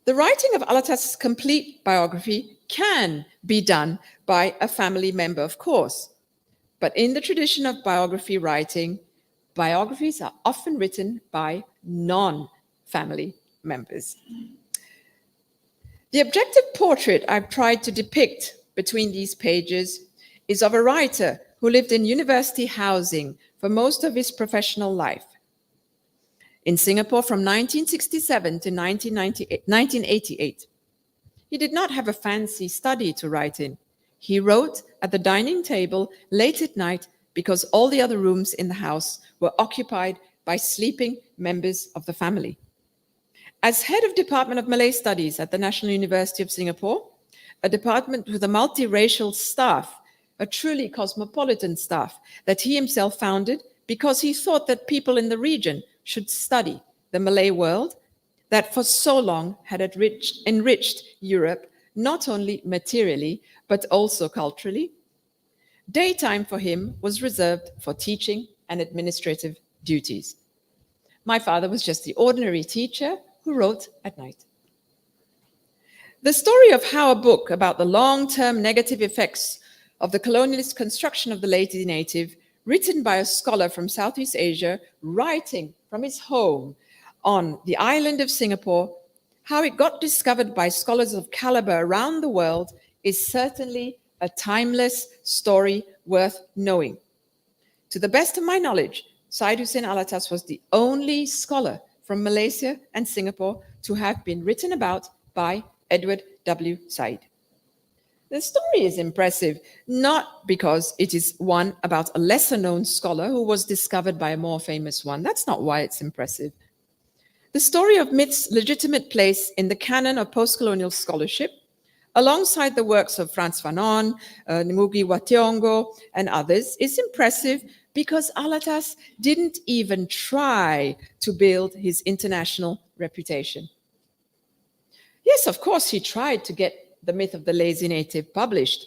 The writing of Alatas's complete biography can be done by a family member, of course, but in the tradition of biography writing, biographies are often written by non-family members. The objective portrait I've tried to depict between these pages is of a writer who lived in university housing for most of his professional life. In Singapore from 1967 to 1988. He did not have a fancy study to write in. He wrote at the dining table late at night because all the other rooms in the house were occupied by sleeping members of the family. As head of Department of Malay Studies at the National University of Singapore, a department with a multiracial staff, a truly cosmopolitan staff that he himself founded because he thought that people in the region should study the Malay world that for so long had enriched Europe, not only materially, but also culturally. Daytime for him was reserved for teaching and administrative duties. My father was just the ordinary teacher who wrote at night. The story of how a book about the long-term negative effects of the colonialist construction of the lazy native, written by a scholar from Southeast Asia, writing from his home on the island of Singapore, how it got discovered by scholars of caliber around the world, is certainly a timeless story worth knowing. To the best of my knowledge, Syed Hussein Alatas was the only scholar from Malaysia and Singapore to have been written about by Edward W. Syed. The story is impressive, not because it is one about a lesser-known scholar who was discovered by a more famous one. That's not why it's impressive. The story of myth's legitimate place in the canon of post-colonial scholarship, alongside the works of Frantz Fanon, Ngugi wa Thiong'o, and others, is impressive because Alatas didn't even try to build his international reputation. Yes, of course, he tried to get the myth of the lazy native published.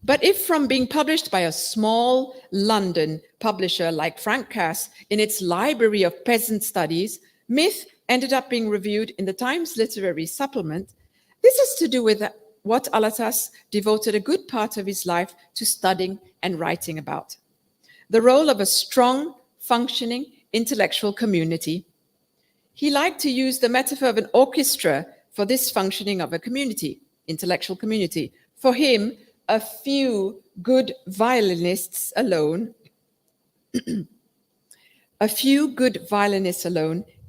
But if from being published by a small London publisher like Frank Cass in its library of peasant studies, myth ended up being reviewed in the Times Literary Supplement, this has to do with what Alatas devoted a good part of his life to studying and writing about: the role of a strong, functioning intellectual community. He liked to use the metaphor of an orchestra for this functioning of a community, intellectual community. For him, a few good violinists alone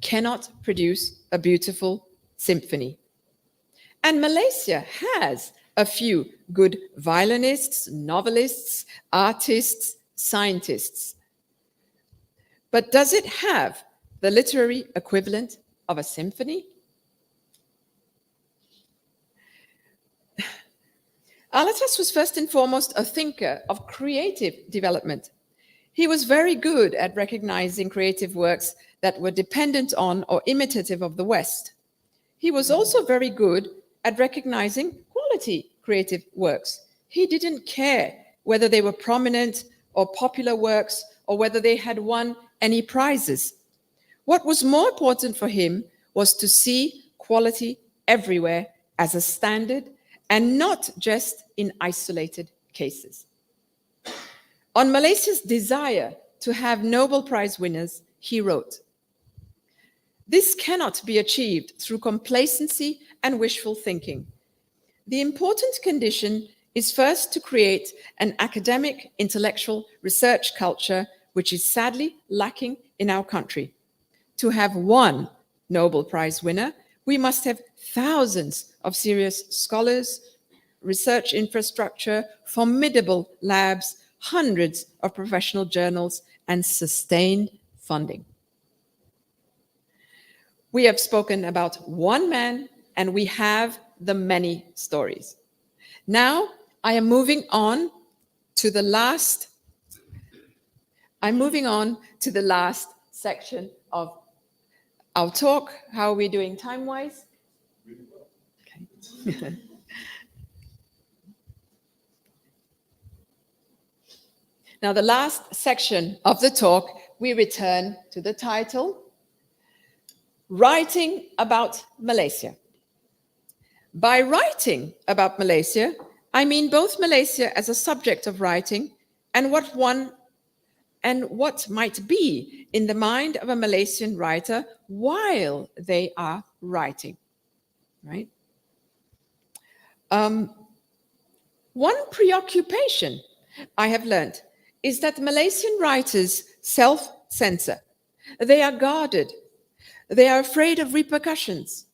cannot produce a beautiful symphony. And Malaysia has a few good violinists, novelists, artists, scientists. But does it have the literary equivalent of a symphony? Alatas was first and foremost a thinker of creative development. He was very good at recognizing creative works that were dependent on or imitative of the West. He was also very good at recognizing quality creative works. He didn't care whether they were prominent or popular works or whether they had won any prizes. What was more important for him was to see quality everywhere as a standard and not just in isolated cases. On Malaysia's desire to have Nobel Prize winners, he wrote, "This cannot be achieved through complacency and wishful thinking. The important condition is first to create an academic, intellectual research culture, which is sadly lacking in our country. To have one Nobel Prize winner, we must have thousands of serious scholars, research infrastructure, formidable labs, hundreds of professional journals, and sustained funding." We have spoken about one man, and we have the many stories. Now I am moving on to the last section of our talk. How are we doing time-wise? Okay. Now, the last section of the talk, we return to the title, Writing About Malaysia. By writing about Malaysia, I mean both Malaysia as a subject of writing and what might be in the mind of a Malaysian writer while they are writing, right? One preoccupation I have learned is that Malaysian writers self-censor. They are guarded. They are afraid of repercussions,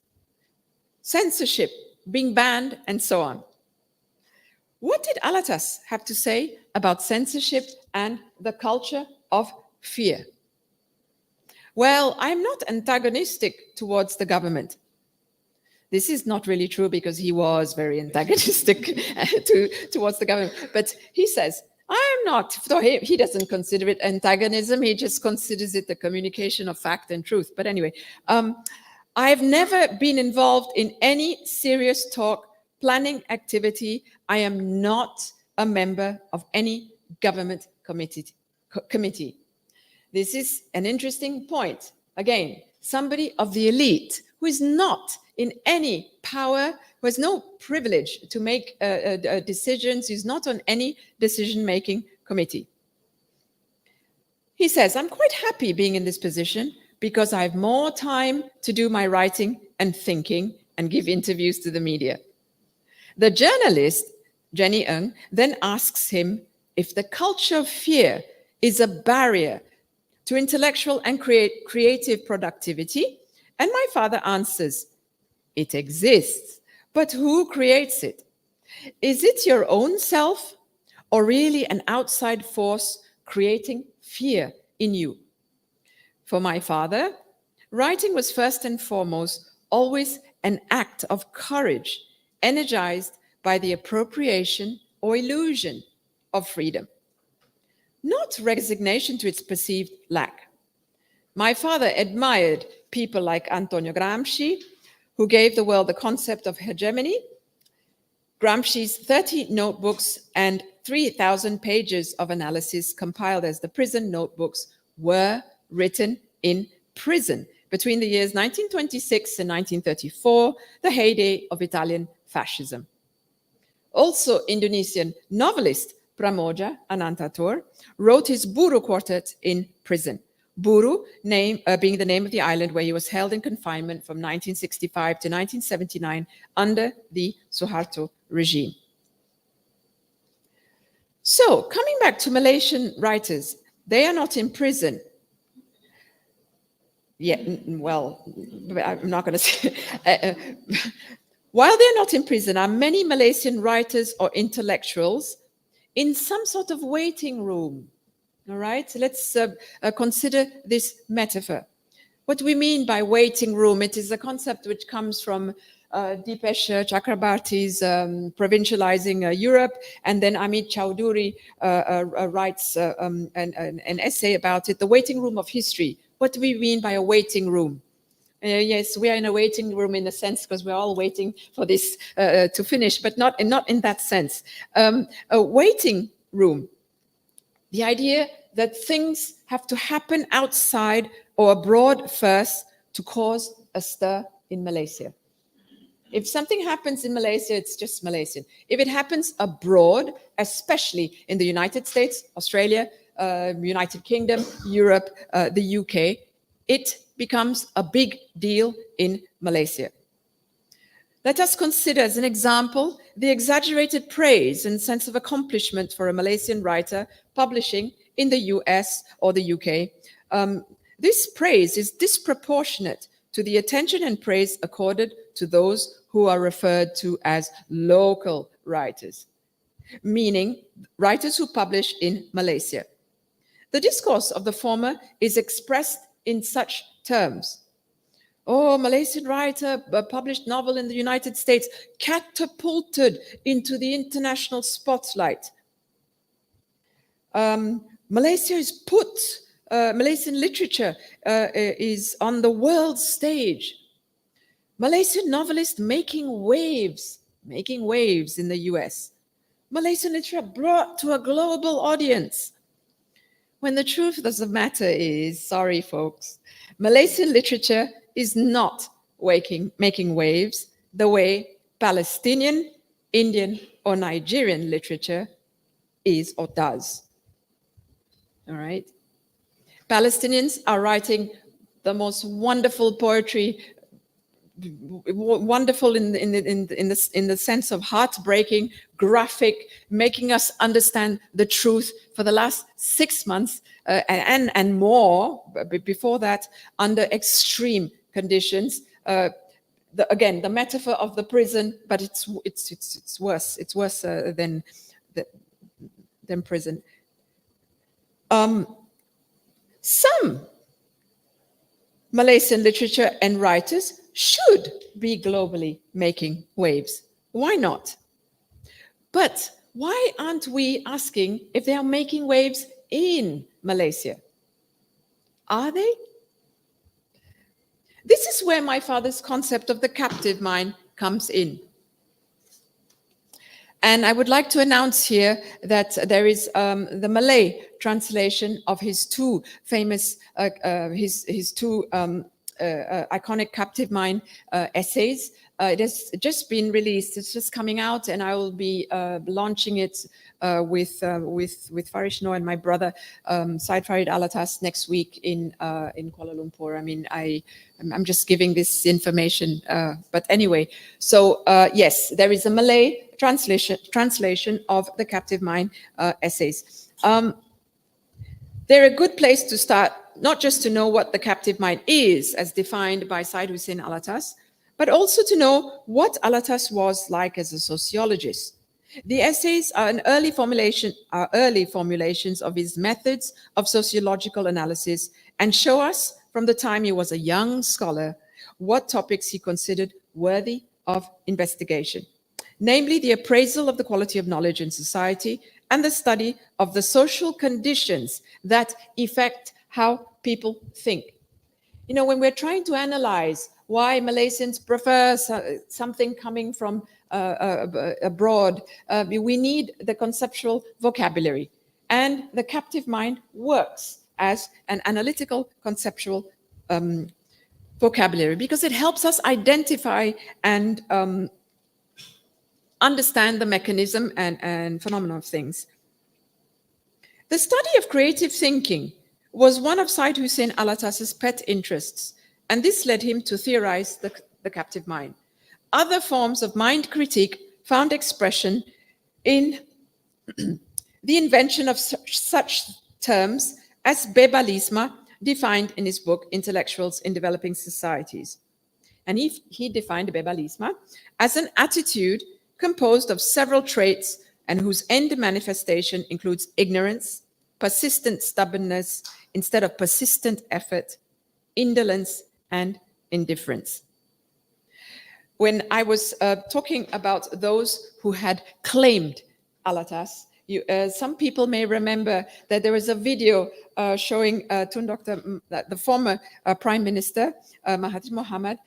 censorship, being banned, and so on. What did Alatas have to say about censorship and the culture of fear? well, I'm not antagonistic towards the government. This is not really true because he was very antagonistic towards the government. But he says, I'm not, for him, he doesn't consider it antagonism. He just considers it the communication of fact and truth. But anyway, I've never been involved in any serious talk, planning activity. I am not a member of any government committee. This is an interesting point. Again, somebody of the elite who is not in any power, who has no privilege to make decisions, is not on any decision-making committee. He says, I'm quite happy being in this position because I have more time to do my writing and thinking and give interviews to the media. The journalist, Jenny Ng, then asks him if the culture of fear is a barrier to intellectual and creative productivity. And my father answers, it exists, but who creates it? Is it your own self or really an outside force creating fear in you? For my father, writing was first and foremost always an act of courage, energized by the appropriation or illusion of freedom, not resignation to its perceived lack. My father admired people like Antonio Gramsci, who gave the world the concept of hegemony. Gramsci's 30 notebooks and 3,000 pages of analysis compiled as the prison notebooks were written in prison between the years 1926 and 1934, the heyday of Italian fascism. Also, Indonesian novelist Pramoja Anantatur wrote his Buru Quartet in prison. Buru being the name of the island where he was held in confinement from 1965 to 1979 under the Suharto regime. So, coming back to Malaysian writers, they are not in prison. Yeah, well, I'm not going to say. While they're not in prison, are many Malaysian writers or intellectuals in some sort of waiting room. All right, let's consider this metaphor. What do we mean by waiting room? It is a concept which comes from Dipesh Chakrabarty's Provincializing Europe, and then Amit Chowdhury writes an essay about it, the waiting room of history. What do we mean by a waiting room? Yes, we are in a waiting room in a sense because we're all waiting for this to finish, but not in that sense. A waiting room, the idea that things have to happen outside or abroad first to cause a stir in Malaysia. If something happens in Malaysia, it's just Malaysian. If it happens abroad, especially in the United States, Australia, United Kingdom, Europe, the UK, it becomes a big deal in Malaysia. Let us consider as an example the exaggerated praise and sense of accomplishment for a Malaysian writer publishing in the US or the UK. This praise is disproportionate to the attention and praise accorded to those who are referred to as local writers, meaning writers who publish in Malaysia. The discourse of the former is expressed in such terms. Oh, Malaysian writer, published novel in the United States, catapulted into the international spotlight. Malaysia is Malaysian literature is on the world stage. Malaysian novelist making waves in the US. Malaysian literature brought to a global audience. When the truth of the matter is, sorry folks, Malaysian literature is not making waves the way Palestinian, Indian, or Nigerian literature is or does. All right? Palestinians are writing the most wonderful poetry, wonderful in the sense of heartbreaking, graphic, making us understand the truth for the last 6 months and more before that under extreme conditions. Again, the metaphor of the prison, but it's worse. It's worse than prison. Some Malaysian literature and writers should be globally making waves. Why not? But why aren't we asking if they are making waves in Malaysia? Are they? This is where my father's concept of the captive mind comes in. And I would like to announce here that there is the Malay translation of his two famous, his two iconic captive mind essays. It has just been released. It's just coming out, and I will be launching it with Farish Noor and my brother Syed Hussein Alatas next week in Kuala Lumpur. I mean, I'm just giving this information, but anyway. So yes, there is a Malay translation of the captive mind essays. They're a good place to start, not just to know what the captive mind is, as defined by Syed Hussein Alatas, but also to know what Alatas was like as a sociologist. The essays are early formulations of his methods of sociological analysis and show us, from the time he was a young scholar, what topics he considered worthy of investigation, namely the appraisal of the quality of knowledge in society and the study of the social conditions that affect how people think. You know, when we're trying to analyze why Malaysians prefer something coming from abroad, we need the conceptual vocabulary. And the captive mind works as an analytical conceptual vocabulary because it helps us identify and understand the mechanism and phenomena of things. The study of creative thinking was one of Syed Hussein Alatas's pet interests, and this led him to theorize the captive mind. Other forms of mind critique found expression in the invention of such terms as bebalisma, defined in his book, Intellectuals in Developing Societies. And he defined bebalisma as an attitude composed of several traits and whose end manifestation includes ignorance, persistent stubbornness instead of persistent effort, indolence, and indifference. When I was talking about those who had claimed Alatas, some people may remember that there was a video showing Tun Dr. The former Prime Minister, Mahathir Mohamad.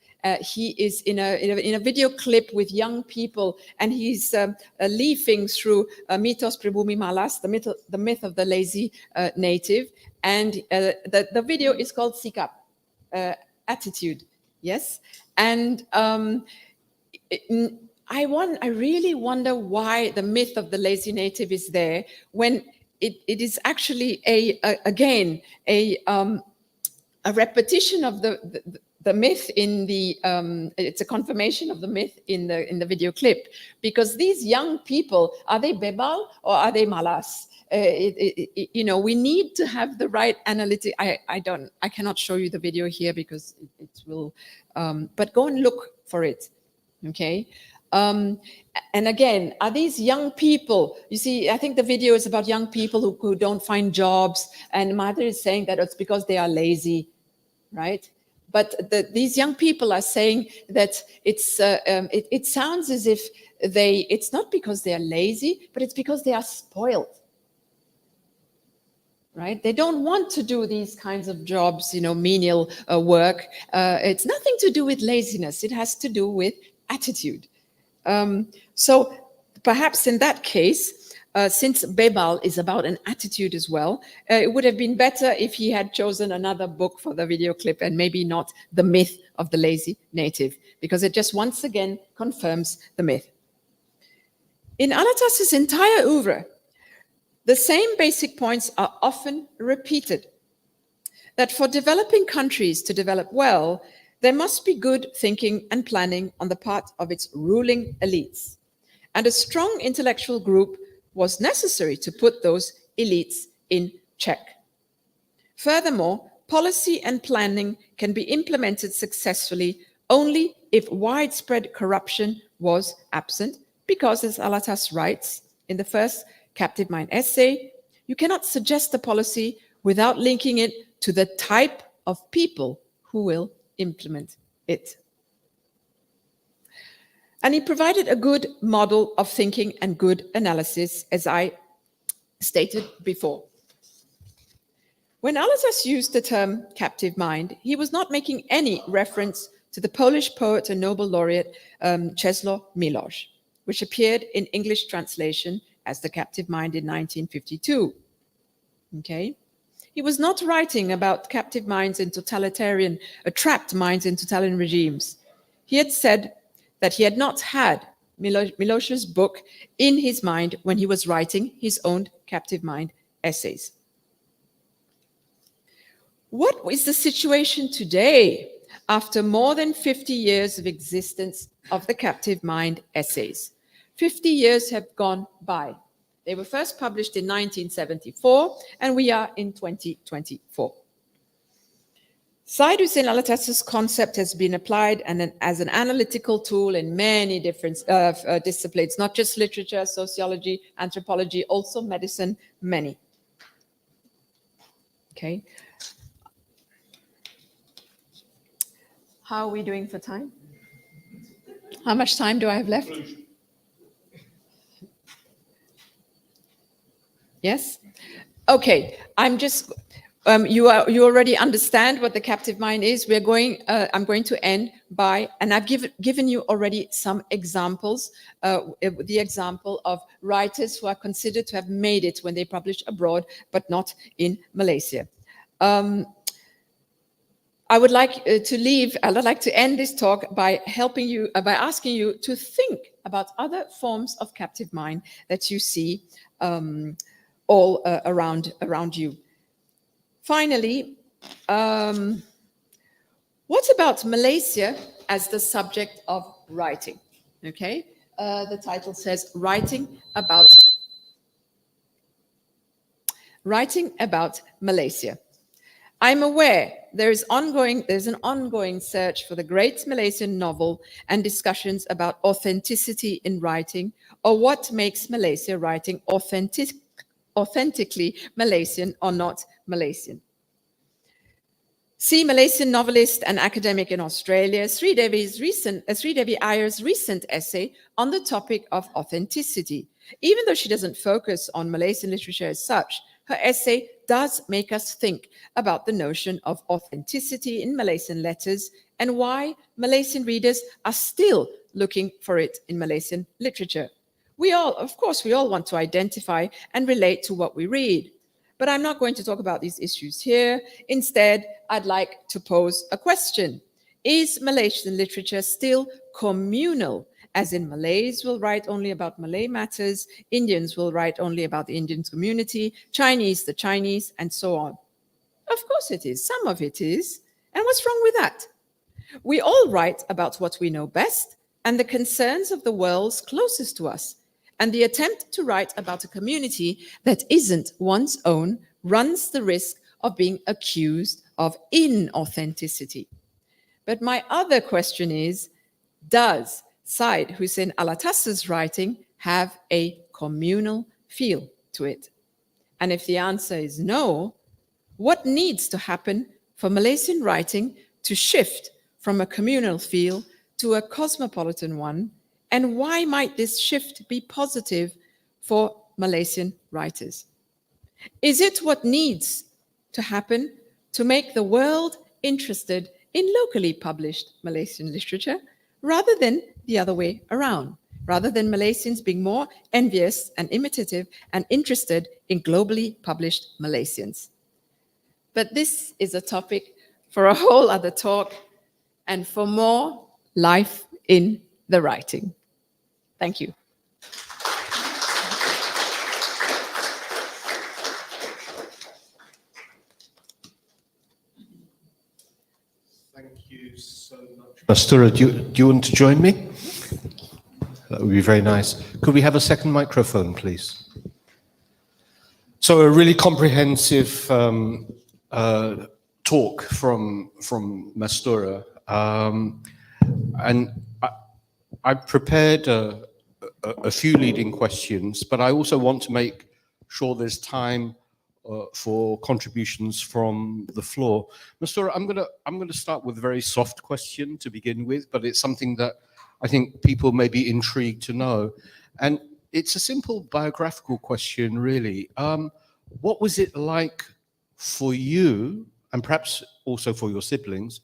He is in a video clip with young people, and he's leafing through Mitos Pribumi Malas, the myth of the lazy native. And the video is called Sikap, attitude, yes? And I really wonder why the myth of the lazy native is there when it is actually again a repetition of the myth in the it's a confirmation of the myth in the video clip, because these young people, are they bebal or are they malas? You know, we need to have the right analytic. I cannot show you the video here because it will, but go and look for it. Okay. And again, are these young people, you see, I think the video is about young people who don't find jobs, and Mahathir is saying that it's because they are lazy, right? But these young people are saying that it sounds as if it's not because they are lazy, but it's because they are spoiled, right? They don't want to do these kinds of jobs, you know, menial work. It's nothing to do with laziness. It has to do with attitude. So perhaps in that case, since Bebal is about an attitude as well, it would have been better if he had chosen another book for the video clip and maybe not The Myth of the Lazy Native, because it just once again confirms the myth. In Alatas's entire oeuvre, the same basic points are often repeated: that for developing countries to develop well, there must be good thinking and planning on the part of its ruling elites. And a strong intellectual group was necessary to put those elites in check. Furthermore, policy and planning can be implemented successfully only if widespread corruption was absent, because, as Alatas writes in the first Captive Mind essay, you cannot suggest a policy without linking it to the type of people who will implement it. And he provided a good model of thinking and good analysis, as I stated before. When Alatas used the term captive mind, he was not making any reference to the Polish poet and Nobel laureate Czesław Miłosz, which appeared in English translation as The Captive Mind in 1952. Okay? He was not writing about captive minds in totalitarian, trapped minds in totalitarian regimes. He had said that he had not had Milosz's book in his mind when he was writing his own captive mind essays. What is the situation today after more than 50 years of existence of the captive mind essays? 50 years have gone by. They were first published in 1974, and we are in 2024. Syed Hussein Alatas' concept has been applied as an analytical tool in many different disciplines, not just literature, sociology, anthropology, also medicine, many. Okay. How are we doing for time? How much time do I have left? Yes? Okay, I'm just, you already understand what the captive mind is. I'm going to end by, and I've given you already some examples, the example of writers who are considered to have made it when they publish abroad, but not in Malaysia. I would like to end this talk by asking you to think about other forms of captive mind that you see all around you. Finally, what about Malaysia as the subject of writing? Okay, the title says writing about Malaysia. I'm aware there's an ongoing search for the great Malaysian novel and discussions about authenticity in writing, or what makes Malaysia writing authentically Malaysian or not Malaysian. See Malaysian novelist and academic in Australia, Sri Devi Iyer's recent essay on the topic of authenticity. Even though she doesn't focus on Malaysian literature as such, her essay does make us think about the notion of authenticity in Malaysian letters and why Malaysian readers are still looking for it in Malaysian literature. We all want to identify and relate to what we read. But I'm not going to talk about these issues here. Instead, I'd like to pose a question. Is Malaysian literature still communal? As in, Malays will write only about Malay matters, Indians will write only about the Indian community, Chinese, the Chinese, and so on. Of course it is. Some of it is. And what's wrong with that? We all write about what we know best and the concerns of the world's closest to us. And the attempt to write about a community that isn't one's own runs the risk of being accused of inauthenticity. But my other question is, does Syed Hussein Alatas' writing have a communal feel to it? And if the answer is no, what needs to happen for Malaysian writing to shift from a communal feel to a cosmopolitan one? And why might this shift be positive for Malaysian writers? Is it what needs to happen to make the world interested in locally published Malaysian literature rather than the other way around? Rather than Malaysians being more envious and imitative and interested in globally published Malaysians? But this is a topic for a whole other talk and for more life in the writing. Thank you. Thank you so much. Mastura, do you want to join me? That would be very nice. Could we have a second microphone, please? So a really comprehensive talk from Mastura. And I prepared a few leading questions, but I also want to make sure there's time for contributions from the floor. Mastura, I'm gonna start with a very soft question to begin with, but it's something that I think people may be intrigued to know, and it's a simple biographical question, really. What was it like for you, and perhaps also for your siblings,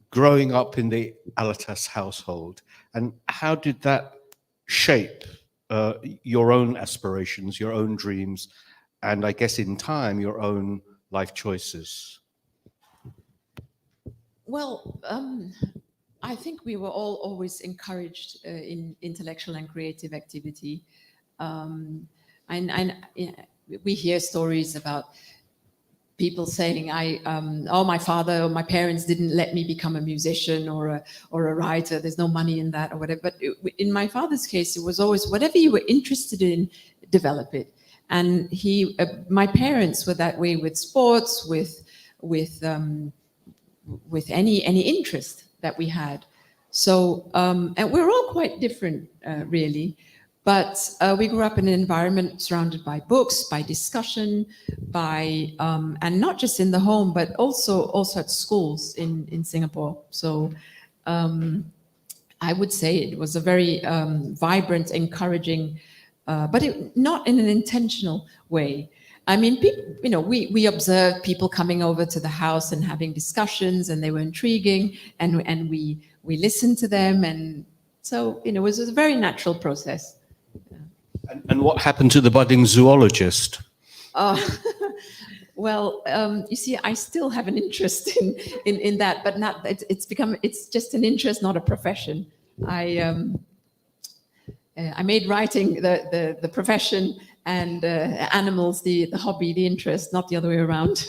growing up in the Alatas household, and how did that shape your own aspirations, your own dreams, and I guess in time, your own life choices? Well, I think we were all always encouraged in intellectual and creative activity. And we hear stories about people saying, my father or my parents didn't let me become a musician or a writer. There's no money in that or whatever. But in my father's case, it was always whatever you were interested in, develop it. And my parents were that way with sports, with any interest that we had. So, and we're all quite different, really. But we grew up in an environment surrounded by books, by discussion, and not just in the home, but also at schools in Singapore. So I would say it was a very vibrant, encouraging, but not in an intentional way. I mean, we observed people coming over to the house and having discussions, and they were intriguing, and we listened to them, and so it was a very natural process. And what happened to the budding zoologist? Well, you see, I still have an interest in that, but not. It's just an interest, not a profession. I made writing the profession, and animals the hobby, the interest, not the other way around.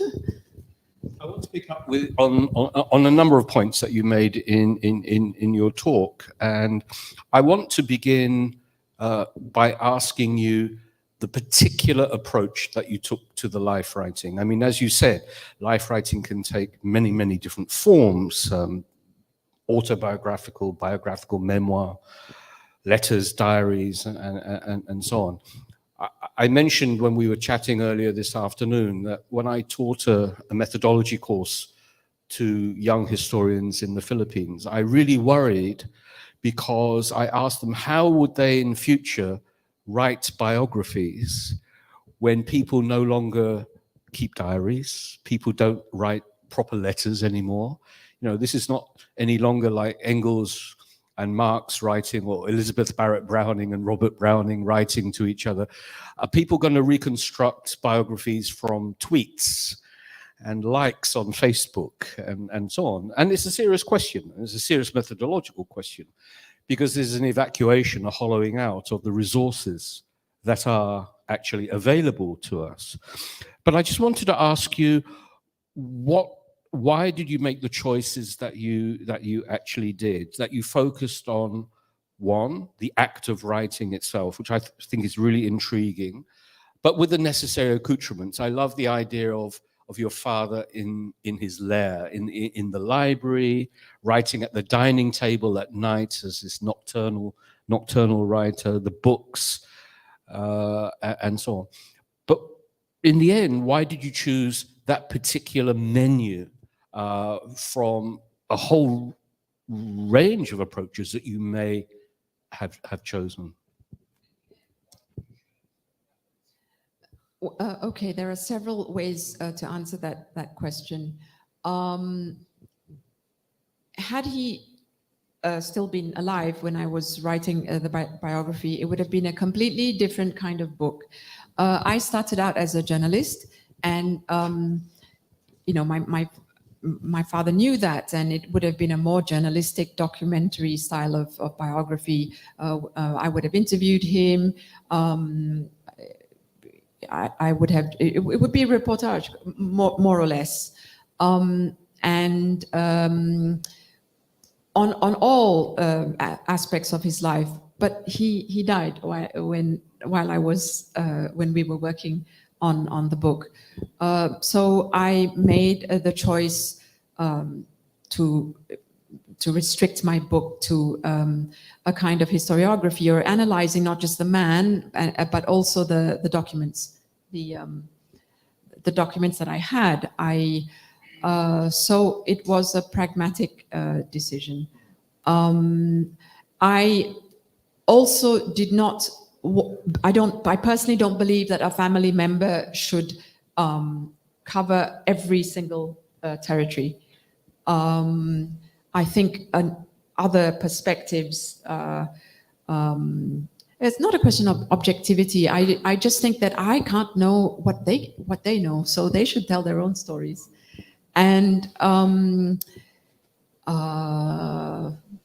I want to pick up on a number of points that you made in your talk, and I want to begin by asking you the particular approach that you took to the life writing. I mean, as you said, life writing can take many different forms: autobiographical, biographical, memoir, letters, diaries, and so on. I mentioned when we were chatting earlier this afternoon that when I taught a methodology course to young historians in the Philippines, I really worried, because I asked them how would they in future write biographies when people no longer keep diaries, people don't write proper letters anymore. This is not any longer like Engels and Marx writing, or Elizabeth Barrett Browning and Robert Browning writing to each other. Are people going to reconstruct biographies from tweets and likes on Facebook and so on? And it's a serious question. It's a serious methodological question, because there's an evacuation, a hollowing out of the resources that are actually available to us. But I just wanted to ask you, why did you make the choices that you actually did, that you focused on, one, the act of writing itself, which I think is really intriguing, but with the necessary accoutrements? I love the idea of your father in his lair, in the library, writing at the dining table at night as this nocturnal writer, the books, and so on. But in the end, why did you choose that particular menu from a whole range of approaches that you may have chosen? Okay, there are several ways to answer that question. Had he still been alive when I was writing the biography, it would have been a completely different kind of book. I started out as a journalist, and my father knew that, and it would have been a more journalistic, documentary style of biography. I would have interviewed him. I would have, it would be a reportage, more or less. On all aspects of his life, but he died when we were working on the book. So I made the choice to restrict my book to a kind of historiography, or analyzing not just the man, but also the documents, the documents that I had. So it was a pragmatic decision. I also did not. I personally don't believe that a family member should cover every single territory. I think other perspectives. It's not a question of objectivity. I just think that I can't know what they know, so they should tell their own stories. And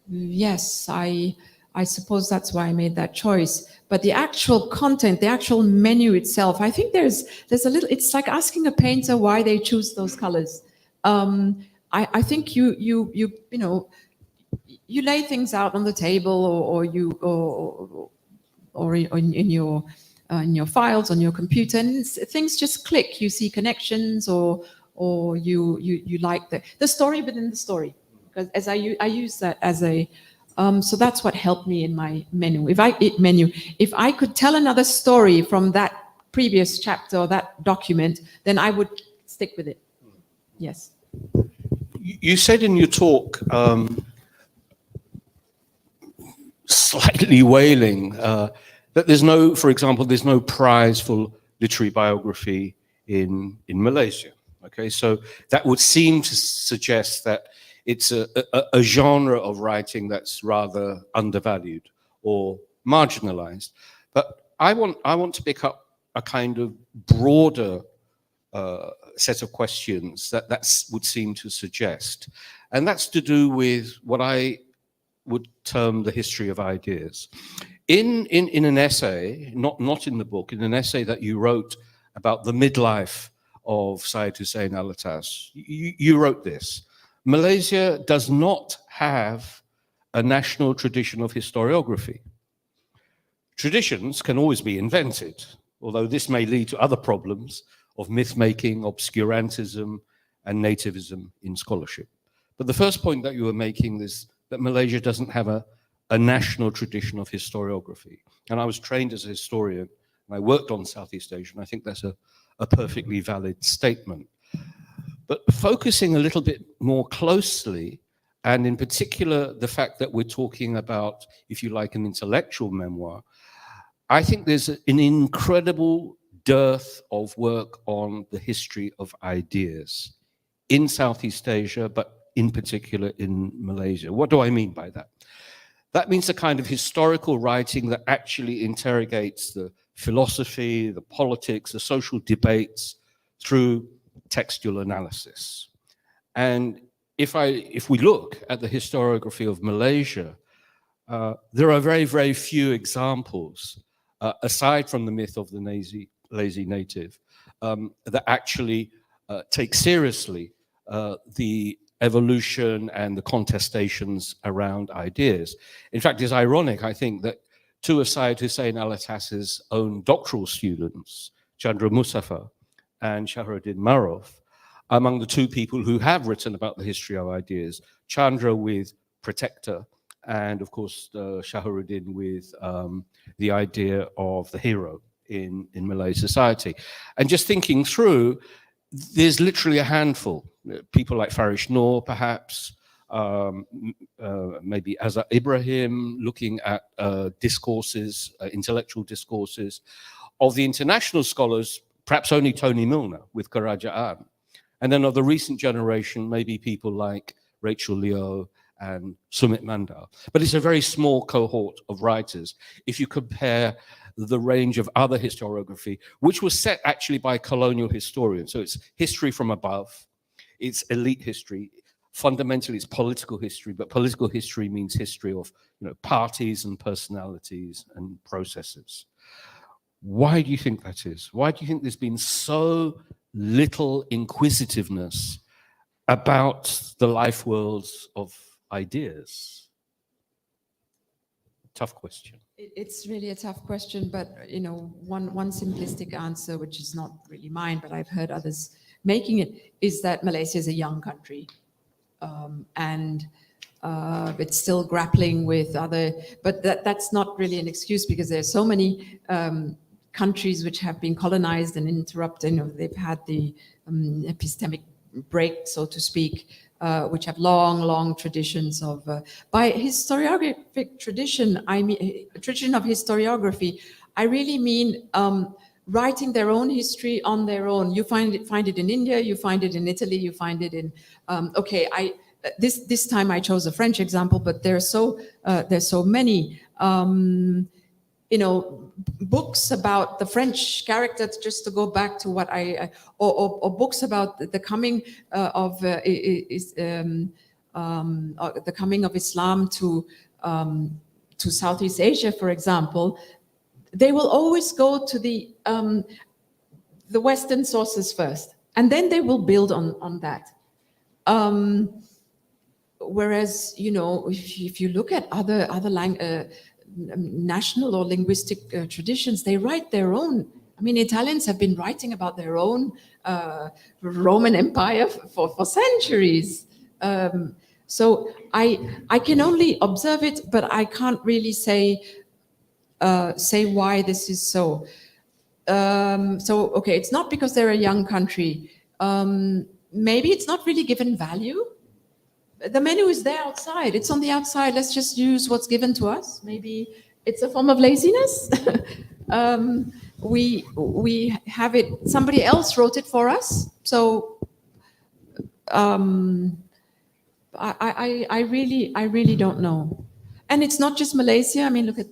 yes, I suppose that's why I made that choice. But the actual content, the actual menu itself, I think there's a little. It's like asking a painter why they choose those colors. I think you know, you lay things out on the table, or in your files on your computer, and things just click. You see connections, or you like the story within the story. Because as I use that as a so that's what helped me in my menu. If I could tell another story from that previous chapter or that document, then I would stick with it. Yes. You said in your talk, slightly wailing, that there's no, for example, there's no prize for literary biography in Malaysia. Okay, so that would seem to suggest that it's a genre of writing that's rather undervalued or marginalized. But I want to pick up a kind of broader set of questions that would seem to suggest, and that's to do with what I would term the history of ideas. In an essay, not in the book, in an essay that you wrote about the midlife of Syed Hussein Alatas, you wrote this: Malaysia does not have a national tradition of historiography. Traditions can always be invented, although this may lead to other problems of myth-making, obscurantism, and nativism in scholarship. But the first point that you were making is that Malaysia doesn't have a national tradition of historiography. And I was trained as a historian, and I worked on Southeast Asia, and I think that's a perfectly valid statement. But focusing a little bit more closely, and in particular, the fact that we're talking about, if you like, an intellectual memoir, I think there's an incredible dearth of work on the history of ideas in Southeast Asia, but in particular in Malaysia. What do I mean by that? That means a kind of historical writing that actually interrogates the philosophy, the politics, the social debates through textual analysis. And if we look at the historiography of Malaysia, there are very, very few examples, aside from the myth of the lazy native, that actually take seriously the evolution and the contestations around ideas. In fact, it's ironic, I think, that two of Syed Hussein Alatas's own doctoral students, Chandra Musafa and Shahruddin Maruf, among the two people who have written about the history of ideas, Chandra with Protector, and of course Shahruddin with the idea of the hero in Malay society. And just thinking through, there's literally a handful. People like Farish Noor, perhaps, maybe Azhar Ibrahim, looking at discourses, intellectual discourses. Of the international scholars, perhaps only Tony Milner with Kerajaan. And then of the recent generation, maybe people like Rachel Leo and Sumit Mandal. But it's a very small cohort of writers if you compare the range of other historiography, which was set actually by colonial historians. So it's history from above, it's elite history. Fundamentally, it's political history, but political history means history of, parties and personalities and processes. Why do you think that is? Why do you think there's been so little inquisitiveness about the life worlds of ideas? Tough question. It's really a tough question, but one simplistic answer, which is not really mine, but I've heard others making it, is that Malaysia is a young country, and it's still grappling with other. But that's not really an excuse, because there's so many countries which have been colonized and interrupted, they've had the epistemic break, so to speak, which have long traditions of, by historiographic tradition, I mean, tradition of historiography, I really mean writing their own history on their own. You find it in India, you find it in Italy, you find it in, this time I chose a French example, but there's so many, books about the French character, just to go back to what or books about the coming of the coming of Islam to Southeast Asia, for example. They will always go to the Western sources first, and then they will build on that. Whereas, if you look at other national or linguistic traditions, they write their own. I mean, Italians have been writing about their own Roman Empire for centuries. So I can only observe it, but I can't really say why this is so. Okay, it's not because they're a young country. Maybe it's not really given value. The menu is there outside. It's on the outside. Let's just use what's given to us. Maybe it's a form of laziness. We have it. Somebody else wrote it for us. So I really don't know. And it's not just Malaysia. I mean, look at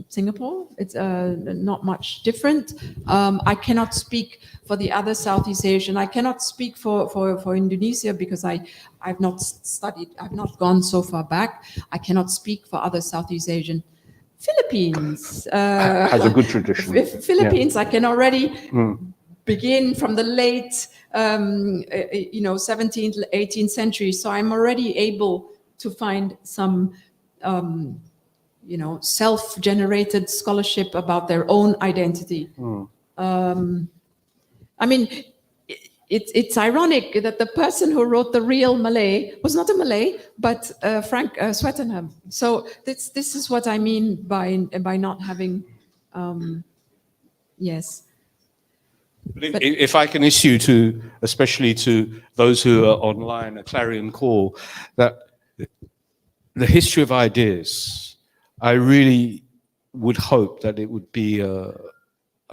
Singapore. It's not much different. I cannot speak for the other Southeast Asian. I cannot speak for Indonesia because I've not studied. I've not gone so far back. I cannot speak for other Southeast Asian. Philippines has a good tradition. Philippines, yeah. I can already begin from the late 17th, 18th century. So I'm already able to find some self-generated scholarship about their own identity. I mean, it's ironic that the person who wrote the real Malay was not a Malay, but Frank Swettenham. So this is what I mean by not having, yes. But if I can issue to, especially to those who are online, a clarion call, that the history of ideas, I really would hope that it would be a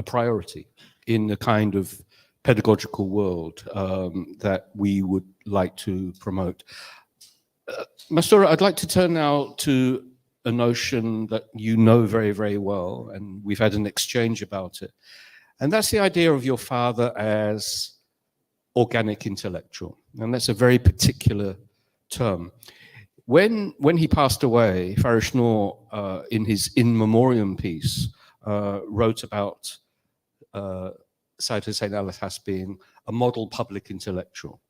priority in the kind of pedagogical world that we would like to promote. Mastura, I'd like to turn now to a notion that you know very, very well, and we've had an exchange about it. And that's the idea of your father as organic intellectual. And that's a very particular term. When he passed away, Farish Noor, in his In Memoriam piece, wrote about Syed Hussein Alatas being a model public intellectual.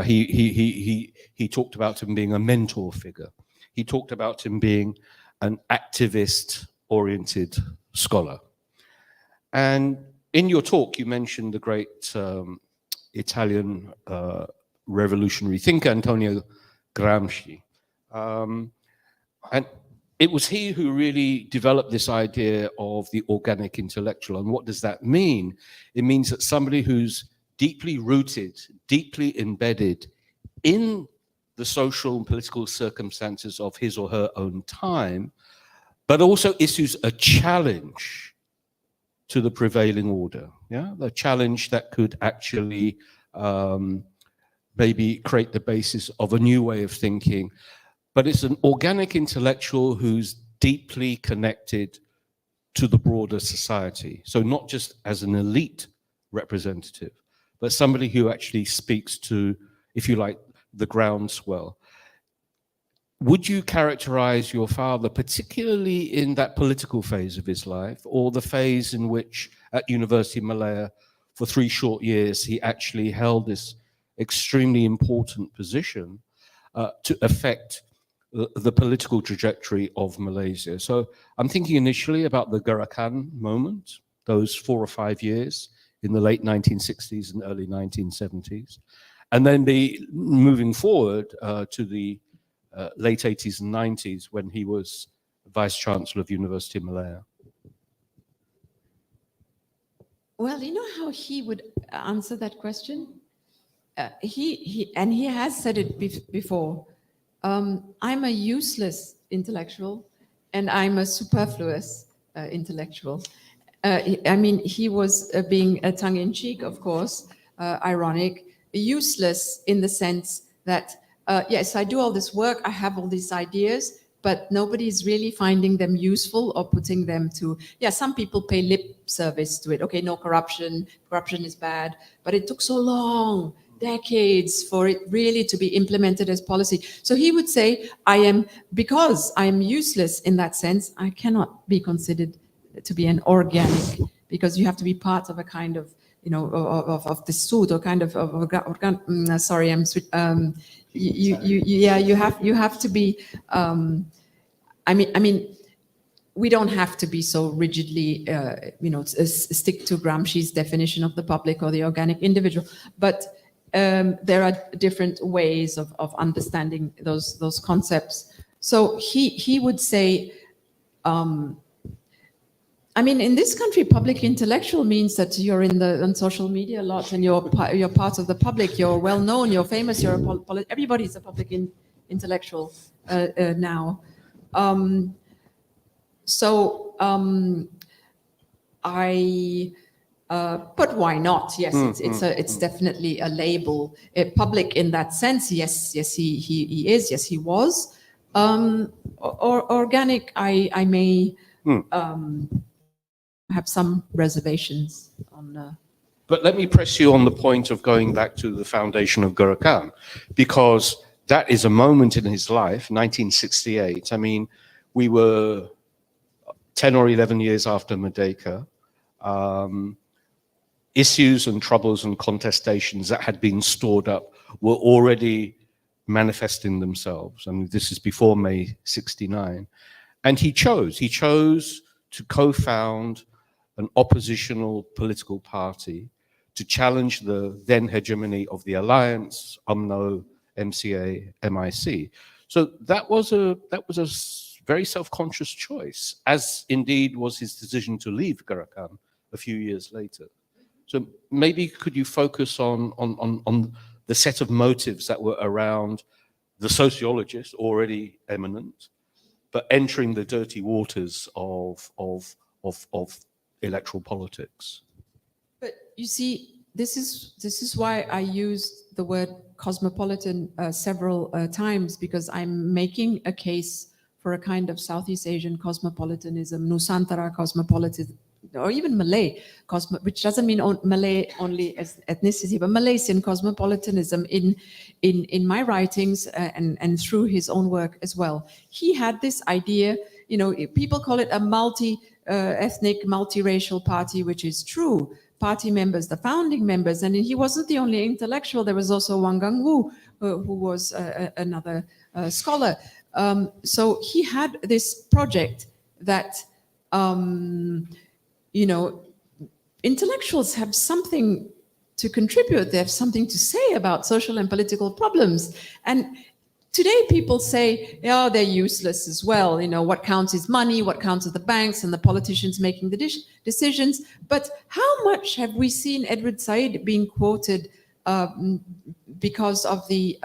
He talked about him being a mentor figure. He talked about him being an activist-oriented scholar. And in your talk, you mentioned the great Italian revolutionary thinker, Antonio Gramsci. And it was he who really developed this idea of the organic intellectual. And what does that mean? It means that somebody who's deeply rooted, deeply embedded in the social and political circumstances of his or her own time, but also issues a challenge to the prevailing order, the challenge that could actually maybe create the basis of a new way of thinking. But it's an organic intellectual who's deeply connected to the broader society. So not just as an elite representative, but somebody who actually speaks to, if you like, the groundswell. Would you characterize your father, particularly in that political phase of his life, or the phase in which at University of Malaya, for 3 short years, he actually held this extremely important position to affect the political trajectory of Malaysia? So I'm thinking initially about the Gerakan moment, those 4 or 5 years in the late 1960s and early 1970s, and then moving forward to the late 80s and 90s when he was Vice Chancellor of University of Malaya. Well, you know how he would answer that question? He has said it before. I'm a useless intellectual, and I'm a superfluous intellectual. I mean, he was being tongue-in-cheek, of course, ironic, useless in the sense that, yes, I do all this work, I have all these ideas, but nobody's really finding them useful or putting them to, yeah, some people pay lip service to it. Okay, no corruption, corruption is bad, but it took so long, decades, for it really to be implemented as policy. So he would say, because I am useless in that sense, I cannot be considered to be an organic, because you have to be part of a kind of, you know, of the suit or kind of sorry, you have to be, I mean, we don't have to be so rigidly, you know, stick to Gramsci's definition of the public or the organic individual, but there are different ways of understanding those concepts. So he would say, I mean, in this country, public intellectual means that you're on social media a lot, and you're part of the public. You're well known. You're famous. Everybody's a public intellectual now. But why not? Yes, it's definitely a label. Public in that sense. Yes, he is. Yes, he was. Or organic. I may. Have some reservations on. But let me press you on the point of going back to the foundation of Gerakan, because that is a moment in his life, 1968. I mean, we were 10 or 11 years after Merdeka. Issues and troubles and contestations that had been stored up were already manifesting themselves. I mean, this is before May 69. And he chose to co-found an oppositional political party to challenge the then hegemony of the alliance, UMNO, MCA, MIC. So that was a very self-conscious choice, as indeed was his decision to leave Gerakan a few years later. So maybe could you focus on the set of motives that were around the sociologist, already eminent, but entering the dirty waters of electoral politics? But you see, this is why I used the word cosmopolitan several times, because I'm making a case for a kind of Southeast Asian cosmopolitanism, Nusantara cosmopolitanism, or even Malay, which doesn't mean Malay only as ethnicity, but Malaysian cosmopolitanism in my writings and through his own work as well. He had this idea, you know, people call it a multi-ethnic, multiracial party, which is true. Party members, the founding members, and he wasn't the only intellectual. There was also Wang Gangwu, who was another scholar. So he had this project that, you know, intellectuals have something to contribute. They have something to say about social and political problems. And today people say, oh, they're useless as well. You know, what counts is money, what counts is the banks and the politicians making the decisions. But how much have we seen Edward Said being quoted because of the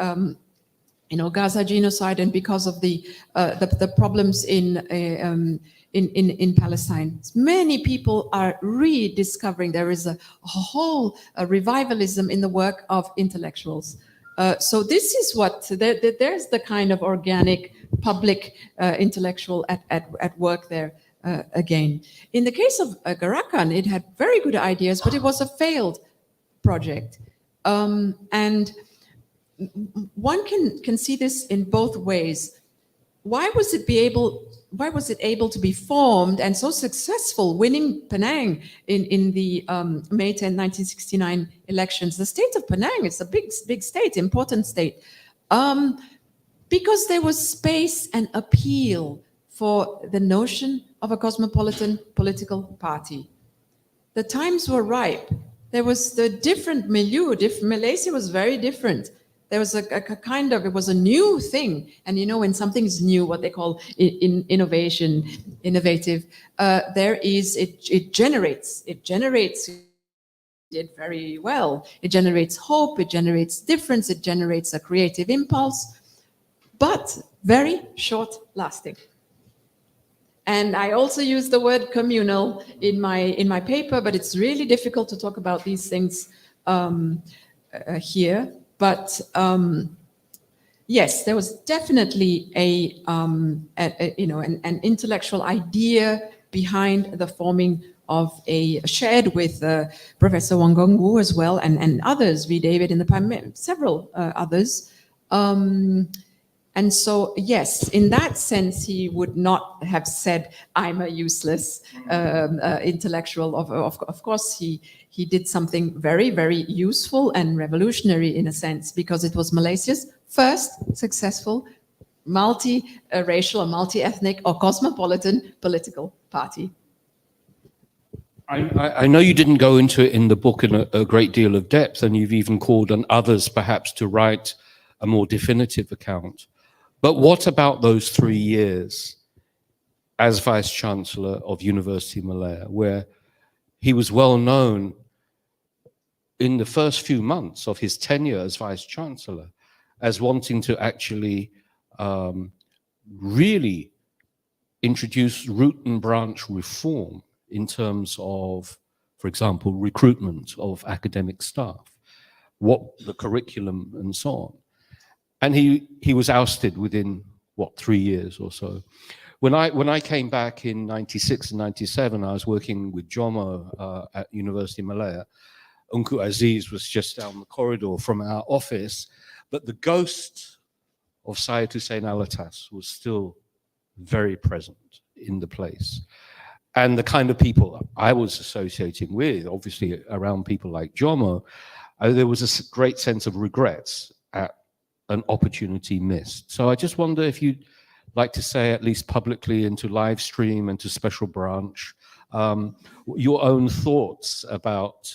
you know, Gaza genocide and because of the problems in Palestine? Many people are rediscovering there is a whole revivalism in the work of intellectuals. So this is what, there's the kind of organic public intellectual at work there again. In the case of Gerakan, it had very good ideas, but it was a failed project. And one can see this in both ways. Why was it able to be formed and so successful, winning Penang in the May 10, 1969 elections? The state of Penang is a big state, important state, because there was space and appeal for the notion of a cosmopolitan political party. The times were ripe. There was the different milieu. Malaysia was very different. There was a kind of, it was a new thing. And you know, when something is new, what they call innovative, it generates did very well. It generates hope, it generates difference, it generates a creative impulse, but very short lasting. And I also use the word communal in my paper, but it's really difficult to talk about these things here. But yes, there was definitely an intellectual idea behind the forming of shared with Professor Wang Gongwu as well, and others, V. David in the several others. And so, yes, in that sense, he would not have said, I'm a useless intellectual. Of course, he did something very, very useful and revolutionary in a sense, because it was Malaysia's first successful multi-racial or multi-ethnic or cosmopolitan political party. I know you didn't go into it in the book in a great deal of depth, and you've even called on others perhaps to write a more definitive account. But what about those 3 years as Vice-Chancellor of University Malaya, where he was well known in the first few months of his tenure as Vice-Chancellor as wanting to actually really introduce root and branch reform in terms of, for example, recruitment of academic staff, what the curriculum and so on. And he was ousted within, 3 years or so. When I came back in 96 and 97, I was working with Jomo at University Malaya. Uncle Aziz was just down the corridor from our office, but the ghost of Syed Hussein Alatas was still very present in the place. And the kind of people I was associating with, obviously around people like Jomo, there was a great sense of regrets at an opportunity missed. So I just wonder if you'd like to say, at least publicly and to live stream and to Special Branch, your own thoughts about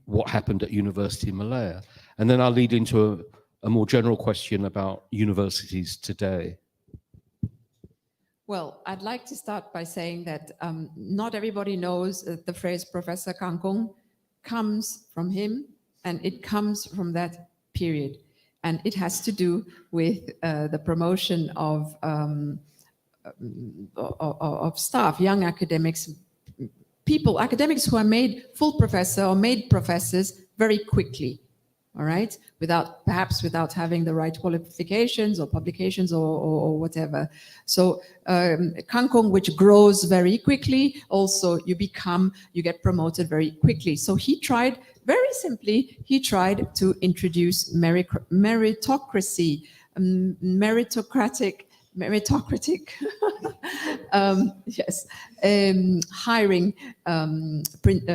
what happened at University Malaya. And then I'll lead into a more general question about universities today. Well, I'd like to start by saying that not everybody knows that the phrase Professor Kangkong comes from him, and it comes from that period. And it has to do with the promotion of staff, young academics, academics who are made full professor or made professors very quickly, all right? Perhaps without having the right qualifications or publications or whatever. So Kangkong, which grows very quickly, also you get promoted very quickly. So he tried, very simply, to introduce meritocracy, meritocratic, yes, hiring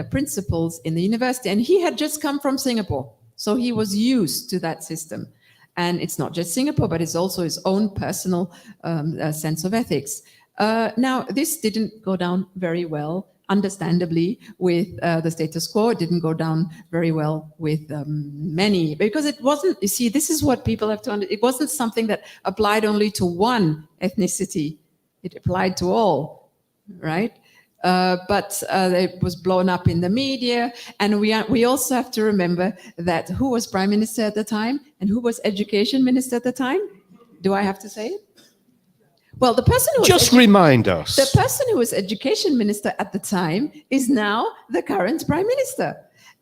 principles in the university. And he had just come from Singapore. So he was used to that system. And it's not just Singapore, but it's also his own personal sense of ethics. Now, this didn't go down very well, understandably, with the status quo. It didn't go down very well with many, because it wasn't, you see, this is what people have to understand. It wasn't something that applied only to one ethnicity. It applied to all, right? But it was blown up in the media. And we also have to remember that who was prime minister at the time and who was education minister at the time? Do I have to say it? Well, the person who just remind us. The person who was education minister at the time is now the current prime minister.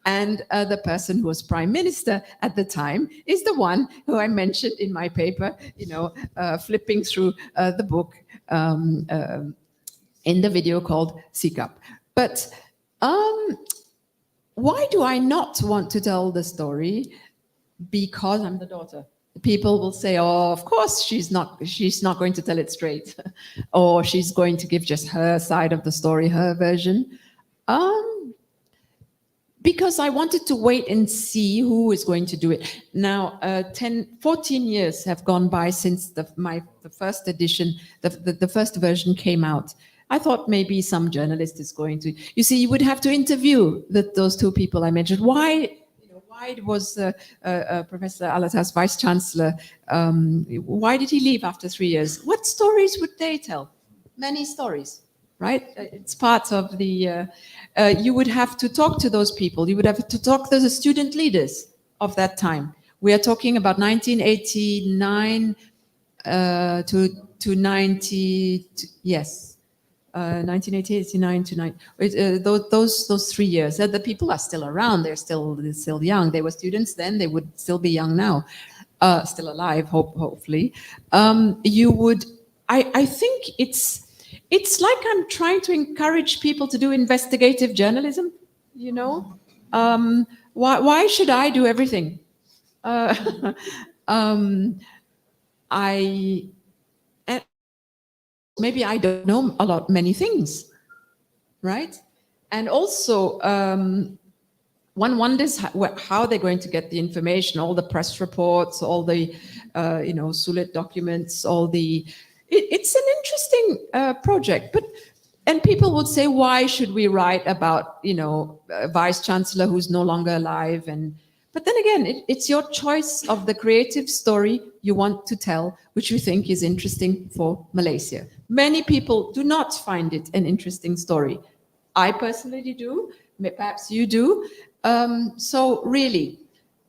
And the person who was prime minister at the time is the one who I mentioned in my paper, flipping through the book in the video called Sikap. But why do I not want to tell the story? Because I'm the daughter. People will say, oh, of course, she's not going to tell it straight. Or she's going to give just her side of the story, her version. Because I wanted to wait and see who is going to do it. Now, 14 years have gone by since the first edition, the first version came out. I thought maybe some journalist is going to, you see, you would have to interview those two people I mentioned. Why was Professor Alatas Vice-Chancellor, why did he leave after 3 years? What stories would they tell? Many stories. right? It's part of the, you would have to talk to those people. You would have to talk to the student leaders of that time. We are talking about 1989 to 90, yes, 1980, 89 to 9. Those 3 years. The people are still around. They're still young. They were students then. They would still be young now, still alive, hopefully. You would. I think it's like I'm trying to encourage people to do investigative journalism. You know, why should I do everything? Maybe I don't know many things, right? And also, one wonders how they're going to get the information, all the press reports, all the, Sulit documents, all the. It's an interesting project, and people would say, why should we write about, a vice chancellor who's no longer alive? But then again, it's your choice of the creative story you want to tell, which you think is interesting for Malaysia. Many people do not find it an interesting story. I personally do, perhaps you do. So really,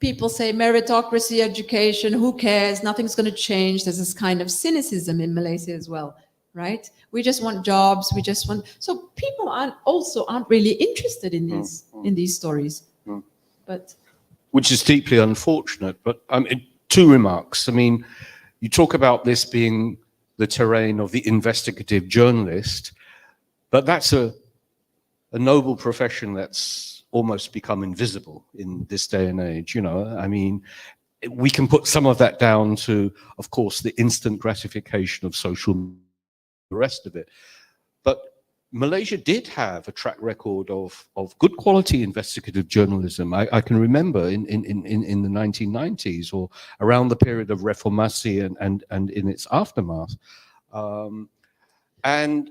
people say meritocracy, education, who cares? Nothing's going to change. There's this kind of cynicism in Malaysia as well, right? We just want jobs. So people aren't really interested in these stories. But which is deeply unfortunate. But two remarks. I mean, you talk about this being the terrain of the investigative journalist, but that's a noble profession that's almost become invisible in this day and age. I mean, we can put some of that down to, of course, the instant gratification of social media, the rest of it. But Malaysia did have a track record of good quality investigative journalism. I can remember in the 1990s or around the period of Reformasi and in its aftermath. And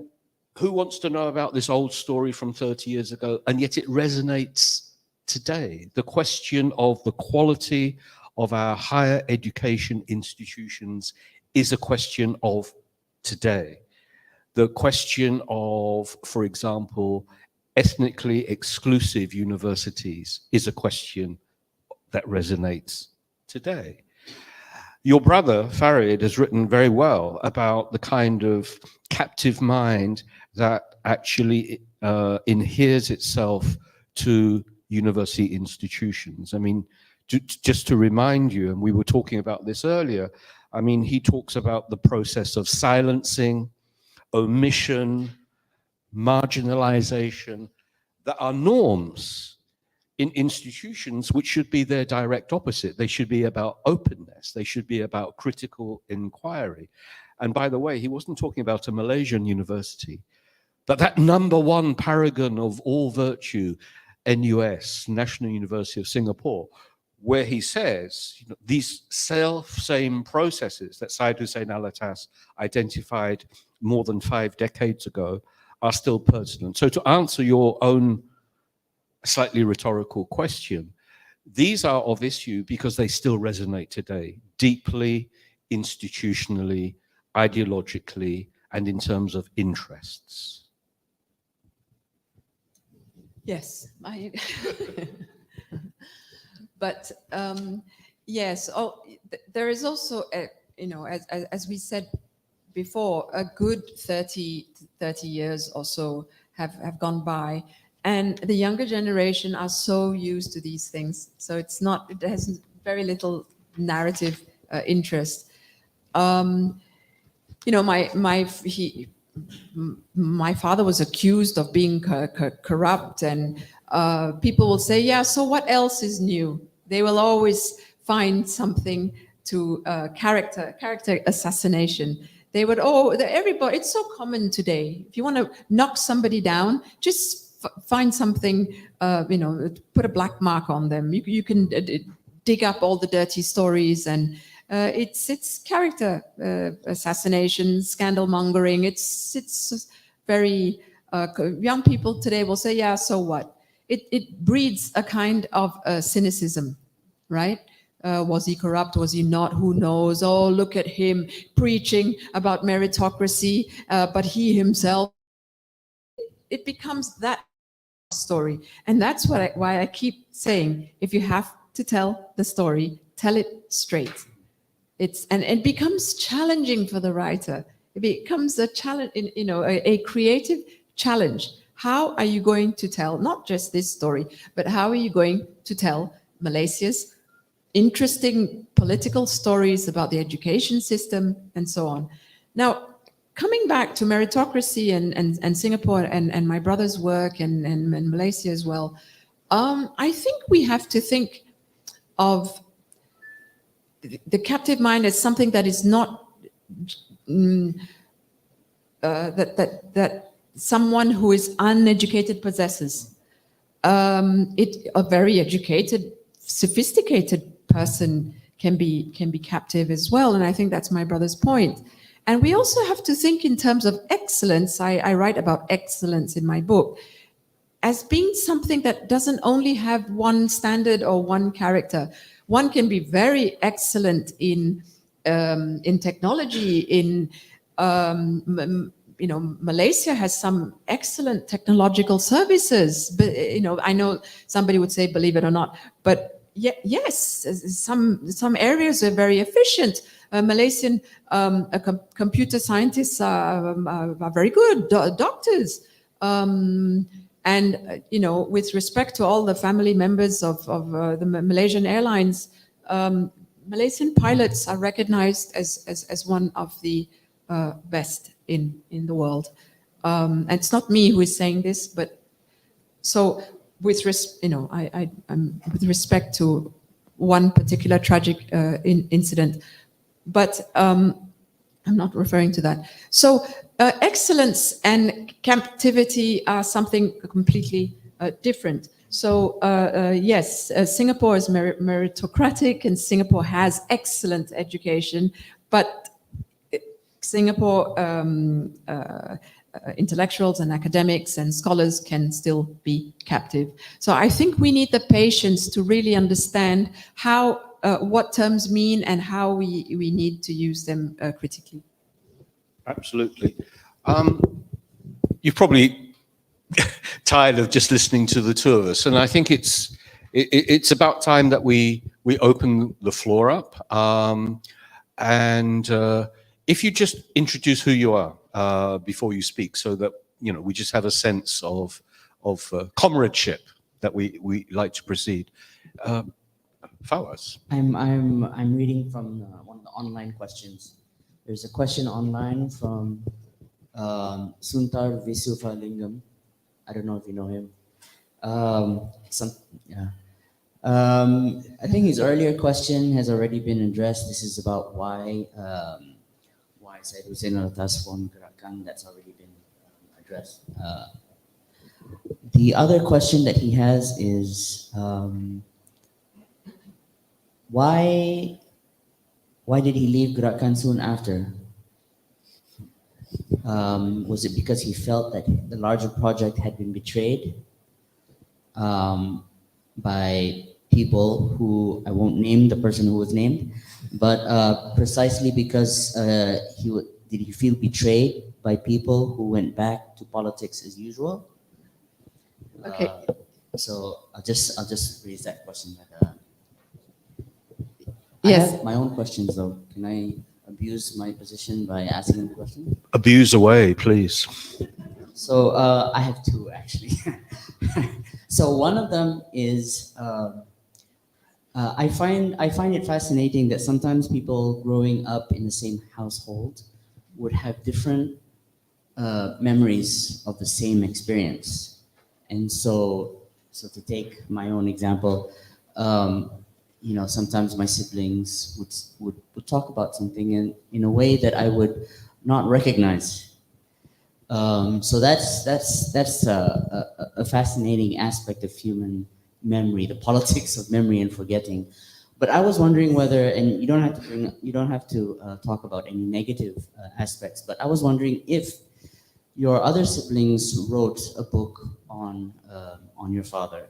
who wants to know about this old story from 30 years ago? And yet it resonates today. The question of the quality of our higher education institutions is a question of today. The question of, for example, ethnically exclusive universities is a question that resonates today. Your brother, Farid, has written very well about the kind of captive mind that actually adheres itself to university institutions. I mean, just to remind you, and we were talking about this earlier, I mean, he talks about the process of silencing, omission, marginalization, that are norms in institutions which should be their direct opposite. They should be about openness. They should be about critical inquiry. And by the way, he wasn't talking about a Malaysian university, but that number one paragon of all virtue, NUS, National University of Singapore, where he says, these self-same processes that Syed Hussein Alatas identified more than 5 decades ago are still pertinent. So to answer your own slightly rhetorical question, these are of issue because they still resonate today, deeply, institutionally, ideologically, and in terms of interests. yes, but yes, there is also, as we said before, a good 30 years or so have gone by, and the younger generation are so used to these things. So it has very little narrative interest. My father was accused of being corrupt, and people will say, yeah, so what else is new? They will always find something to character assassination. They would, everybody, it's so common today. If you want to knock somebody down, just find something, put a black mark on them. You can dig up all the dirty stories, and it's character assassination, scandal mongering. It's very, young people today will say, yeah, so what? It breeds a kind of cynicism, right? Was he corrupt? Was he not? Who knows? Oh, look at him preaching about meritocracy, but he himself it becomes that story. And that's why I keep saying, if you have to tell the story, tell it straight. And it becomes challenging for the writer. It becomes a challenge, a creative challenge. How are you going to tell not just this story, but how are you going to tell Malaysia's interesting political stories about the education system and so on? Now, coming back to meritocracy and Singapore and my brother's work and Malaysia as well, I think we have to think of the captive mind as something that is not that someone who is uneducated possesses. A very educated, sophisticated person can be captive as well, and I think that's my brother's point. And we also have to think in terms of excellence. I write about excellence in my book as being something that doesn't only have one standard or one character. One can be very excellent in technology. Malaysia has some excellent technological services. But I know somebody would say, believe it or not, but yes, some areas are very efficient. Malaysian computer scientists are very good, doctors. With respect to all the family members of the Malaysian Airlines, Malaysian pilots are recognized as one of the best in the world. And it's not me who is saying this, but so with respect to one particular tragic incident, but I'm not referring to that. So excellence and captivity are something completely different. So yes, Singapore is meritocratic and Singapore has excellent education, but Singapore intellectuals and academics and scholars can still be captive. So I think we need the patience to really understand how what terms mean and how we need to use them critically. Absolutely. You're probably tired of just listening to the two of us, and I think it's about time that we open the floor up. If you just introduce who you are before you speak, so that we just have a sense of comradeship that we like to proceed. Fawaz. I'm reading from one of the online questions. There's a question online from Suntar Visufalingam. I don't know if you know him. I think his earlier question has already been addressed. This is about why Syed Hussein Alatas formed Gerakan. That's already been addressed. The other question that he has is why did he leave Gerakan soon after? Was it because he felt that the larger project had been betrayed by people who, I won't name the person who was named, but precisely because did he feel betrayed by people who went back to politics as usual? Okay. So I'll just raise that question. Yes. I have my own questions though. Can I abuse my position by asking the question? Abuse away, please. So I have two actually. So one of them is I find it fascinating that sometimes people growing up in the same household would have different memories of the same experience. And so to take my own example, sometimes my siblings would talk about something in a way that I would not recognize. So that's a fascinating aspect of human memory, the politics of memory and forgetting. But I was wondering whether, and you don't have to talk about any negative aspects, but I was wondering if your other siblings wrote a book on your father.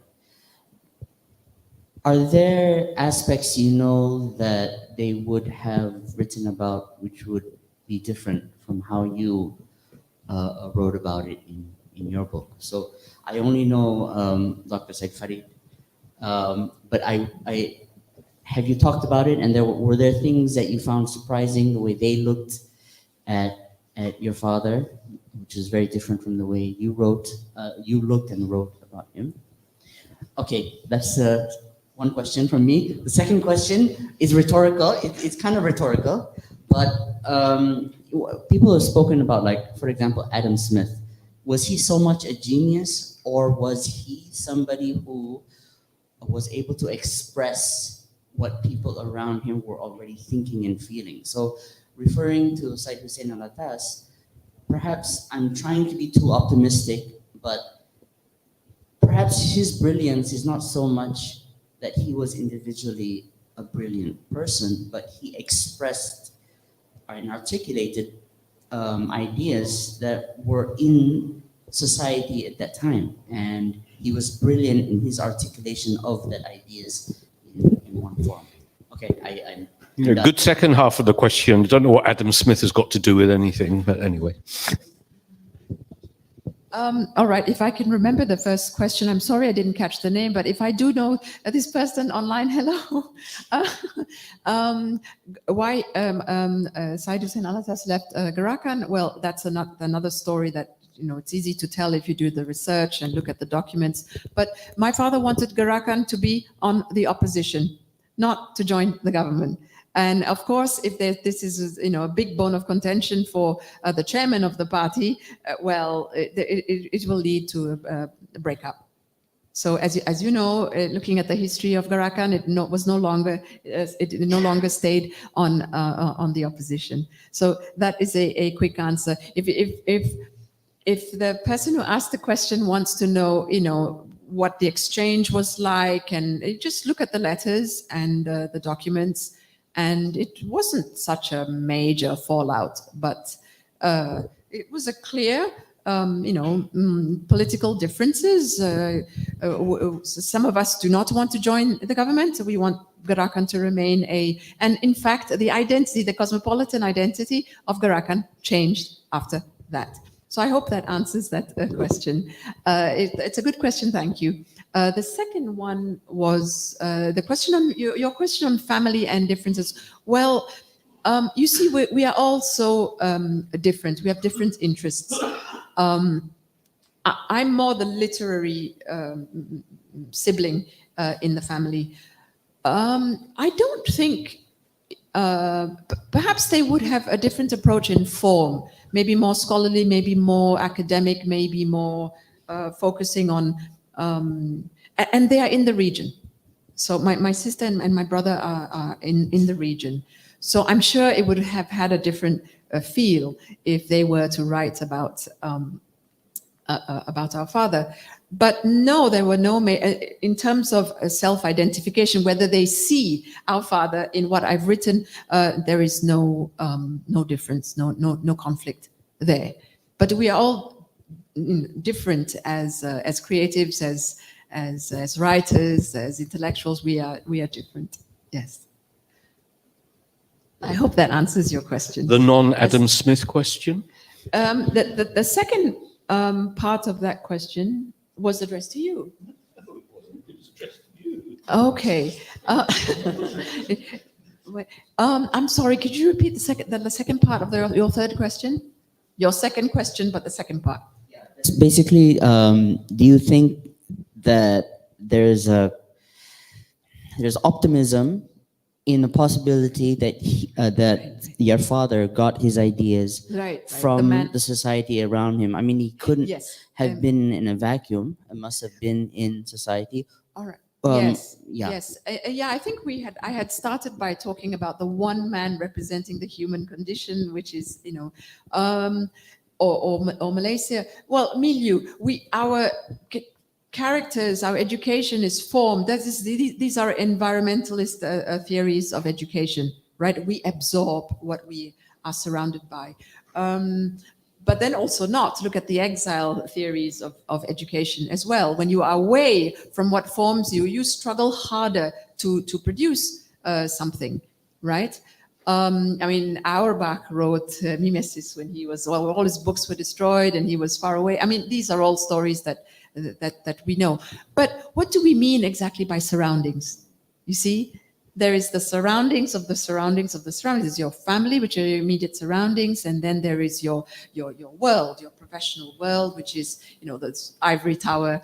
Are there aspects that they would have written about which would be different from how you wrote about it in in your book. So I only know Dr. Syed Farid, but I have you talked about it, and were there things that you found surprising, the way they looked at your father, which is very different from the way you looked and wrote about him? Okay, that's one question from me. The second question is rhetorical. It's kind of rhetorical, but people have spoken about, like, for example, Adam Smith. Was he so much a genius, or was he somebody who was able to express what people around him were already thinking and feeling? So, referring to Syed Hussein Alatas, perhaps I'm trying to be too optimistic, but perhaps his brilliance is not so much that he was individually a brilliant person, but he expressed and articulated ideas that were in society at that time. And he was brilliant in his articulation of that ideas in one form. Okay, I'm Yeah, good second half of the question. I don't know what Adam Smith has got to do with anything, but anyway. All right, if I can remember the first question, I'm sorry I didn't catch the name, but if I do know this person online, hello. Why Syed Hussein Alatas left Gerakan? Well, that's another story that, it's easy to tell if you do the research and look at the documents. But my father wanted Gerakan to be on the opposition, not to join the government. And of course, if this is a big bone of contention for the chairman of the party, it will lead to a breakup. So as you know, looking at the history of Gerakan, it no longer stayed on the opposition. So that is a quick answer. If the person who asked the question wants to know, what the exchange was like, and just look at the letters and the documents. And it wasn't such a major fallout, but it was a clear, political differences. Some of us do not want to join the government. We want Gerakan to remain and in fact, the cosmopolitan identity of Gerakan changed after that. So I hope that answers that question. It's a good question, thank you. The second one was the question on your question on family and differences. Well, you see, we are all so different. We have different interests. I'm more the literary sibling in the family. I don't think. Perhaps they would have a different approach in form, maybe more scholarly, maybe more academic, maybe more focusing on, and they are in the region. So my sister and my brother are in the region. So I'm sure it would have had a different feel if they were to write about our father. But no, there were no, in terms of self-identification, whether they see our father in what I've written, there is no difference, no conflict there. But we are all different as creatives, as writers, as intellectuals. We are different. Yes. I hope that answers your question. The non-Adam Smith question? The second part of that question was addressed to you. No, it wasn't. It was addressed to you. Okay. I'm sorry. Could you repeat the second part of your third question? Your second question, but the second part. Yeah, basically, do you think that there's optimism in the possibility that that your father got his ideas from the society around him? I mean, he couldn't have been in a vacuum. It must have been in society. All right. Yes. I think I had started by talking about the one man representing the human condition, which is, or Malaysia. Well, milieu. Our characters, our education is formed. These are environmentalist theories of education, right? We absorb what we are surrounded by. But then also not look at the exile theories of education as well. When you are away from what forms you, you struggle harder to produce something, right? I mean, Auerbach wrote Mimesis when he was, well, all his books were destroyed and he was far away. I mean, these are all stories that we know. But what do we mean exactly by surroundings? You see, there is the surroundings of the surroundings of the surroundings. There's your family, which are your immediate surroundings, and then there is your world, your professional world, which is, you know, the ivory tower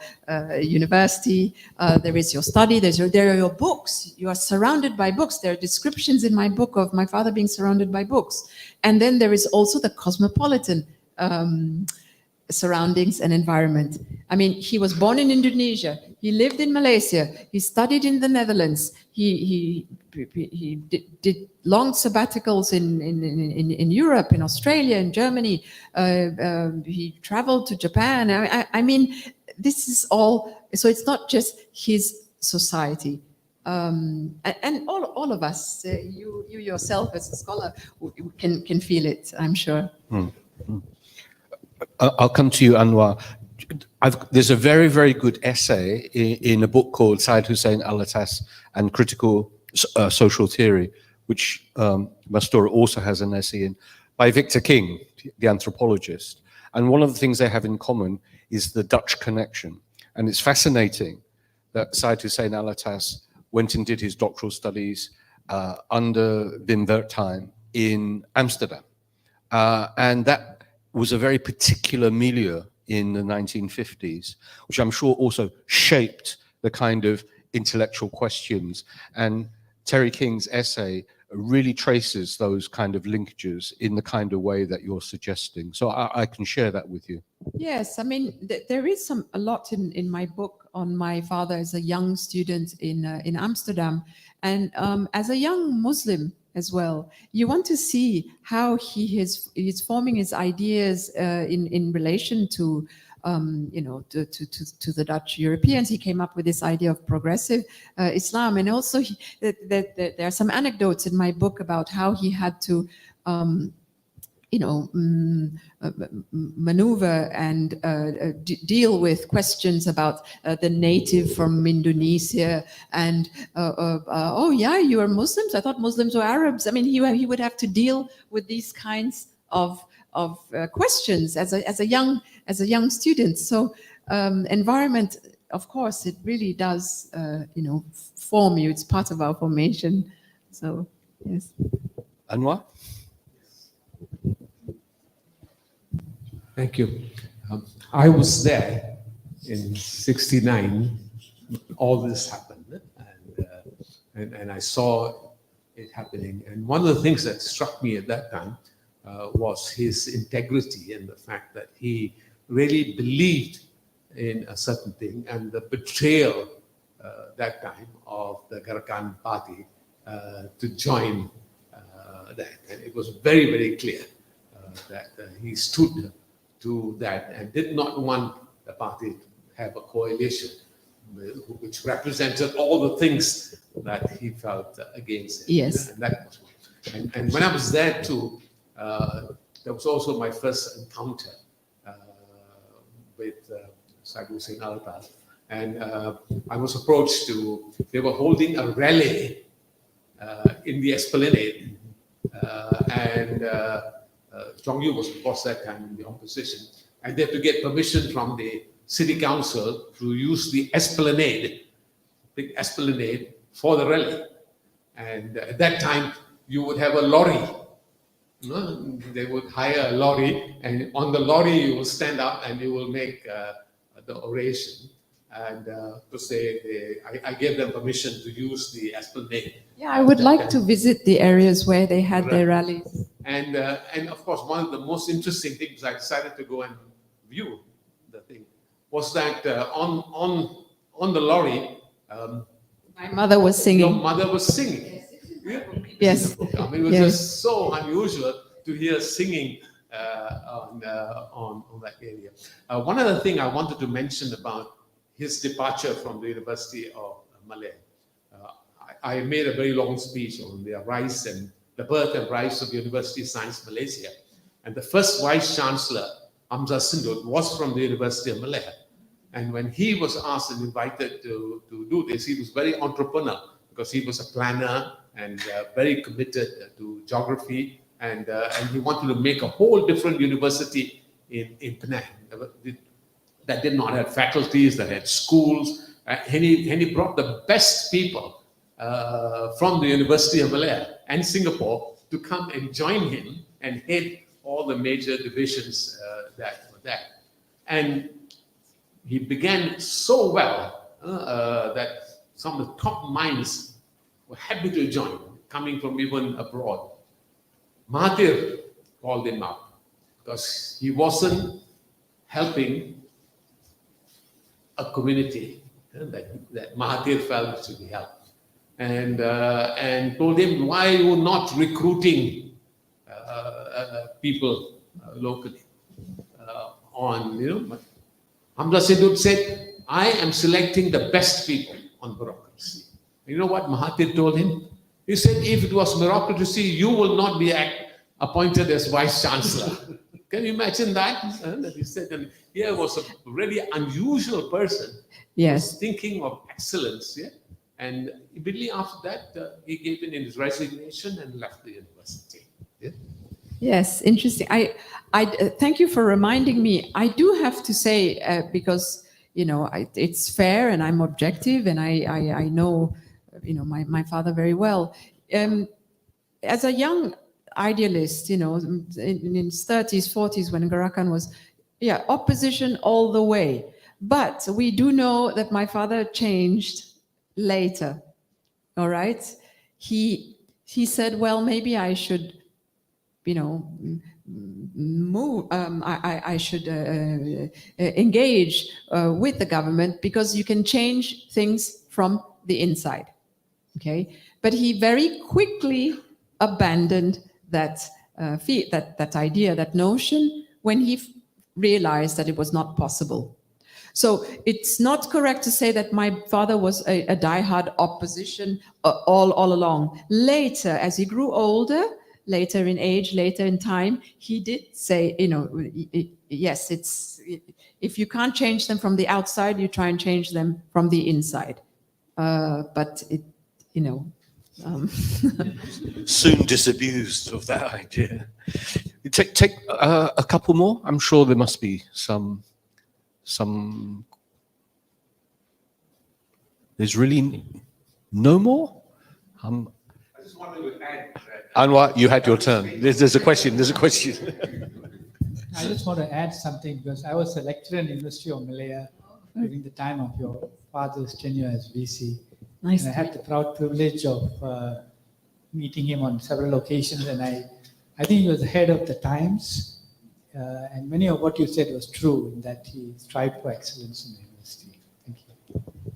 university. There is your study. There are your books. You are surrounded by books. There are descriptions in my book of my father being surrounded by books, and then there is also the cosmopolitan surroundings and environment. I mean, he was born in Indonesia. He lived in Malaysia. He studied in the Netherlands. He did long sabbaticals in Europe, in Australia, in Germany. He traveled to Japan. I mean, this is all. So it's not just his society. And all of us, you yourself as a scholar, can feel it, I'm sure. I'll come to you, Anwar. There's a very, very good essay in a book called Syed Hussein Alatas and Critical Social Theory, which Mastura also has an essay in, by Victor King, the anthropologist. And one of the things they have in common is the Dutch connection. And it's fascinating that Syed Hussein Alatas went and did his doctoral studies under Wim Wertheim in Amsterdam. And that was a very particular milieu in the 1950s, which I'm sure also shaped the kind of intellectual questions. And Terry King's essay really traces those kind of linkages in the kind of way that you're suggesting. So I can share that with you. Yes, I mean, there is a lot in my book on my father as a young student in Amsterdam. And as a young Muslim as well, you want to see how he's forming his ideas in relation to you know, to the Dutch Europeans. He came up with this idea of progressive Islam, and also there are some anecdotes in my book about how he had to you know, maneuver and deal with questions about the native from Indonesia and oh yeah, you are Muslims? I thought Muslims were Arabs. I mean, he would have to deal with these kinds of questions as a young student. So environment, of course, it really does you know, form you. It's part of our formation. So yes. Anwar? Thank you. I was there in '69. All this happened, and I saw it happening. And one of the things that struck me at that time was his integrity and the fact that he really believed in a certain thing, and the betrayal that time of the Gerakan party to join that. And it was very, very clear that he stood to that and did not want the party to have a coalition which represented all the things that he felt against it. Yes. And that was one. And when I was there too, that was also my first encounter with Syed Hussein Alatas. And I was approached they were holding a rally in the Esplanade. Chong Yu was, of course, that time in the opposition, and they had to get permission from the city council to use the Esplanade, big Esplanade, for the rally. And at that time, you would have a lorry. You know, they would hire a lorry, and on the lorry you will stand up and you will make the oration. And because I gave them permission to use the Esplanade. Yeah, I would like to visit the areas where they had their rallies. And of course, one of the most interesting things I decided to go and view the thing was that on the lorry, My mother was your singing. mother was singing. Yes. I mean, it was Yes. just so unusual to hear singing on that area. One other thing I wanted to mention about his departure from the University of Malaya. I made a very long speech on the rise and the birth and rise of University of Science Malaysia. And the first Vice Chancellor, Hamzah Sindut, was from the University of Malaya. And when he was asked and invited to do this, he was very entrepreneurial because he was a planner and very committed to geography, and he wanted to make a whole different university in Penang that did not have faculties, that had schools, and he brought the best people from the University of Malaya and Singapore to come and join him and head all the major divisions that were there. And he began so well that some of the top minds were happy to join, coming from even abroad. Mahathir called him up because he wasn't helping a community that Mahathir felt should be helped, and told him, why are you not recruiting people locally on, Hamza Sidud said, I am selecting the best people on bureaucracy. You know what Mahathir told him? He said, if it was bureaucracy, you will not be appointed as vice chancellor. Can you imagine that? That he said, and here was a really unusual person. Yes. Thinking of excellence, yeah. And immediately after that, he gave in his resignation and left the university. Yeah? Yes, interesting. I thank you for reminding me. I do have to say, because it's fair and I'm objective, and I know my father very well. As a young idealist, in his 30s, 40s, when Gerakan was, opposition all the way. But we do know that my father changed later. All right, he said, well, maybe I should, move. I should engage with the government, because you can change things from the inside. Okay, but he very quickly abandoned that idea, that notion, when he realized that it was not possible. So it's not correct to say that my father was a diehard opposition all along. Later, as he grew older, later in age, later in time, he did say, yes, if you can't change them from the outside, you try and change them from the inside. But it, Soon disabused of that idea. Take a couple more. I'm sure there must be some. There's really no more. I just wanted to add. Anwar, you had your turn. There's a question. I just want to add something, because I was a lecturer in the University of Malaya during the time of your father's tenure as VC. Nice. And I had the proud privilege of meeting him on several occasions, and I think he was ahead of the times. And many of what you said was true, in that he strived for excellence in the university. Thank you.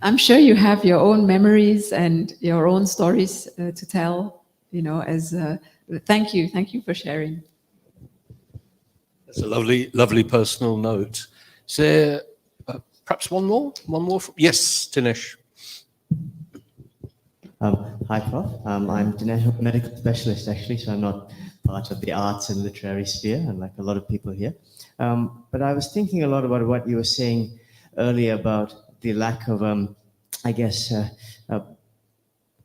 I'm sure you have your own memories and your own stories to tell, thank you for sharing. That's a lovely personal note. Is there perhaps one more? Yes, Dinesh. Hi, Prof. I'm Dinesh, a medical specialist, actually, so I'm not part of the arts and literary sphere, unlike a lot of people here. But I was thinking a lot about what you were saying earlier about the lack of,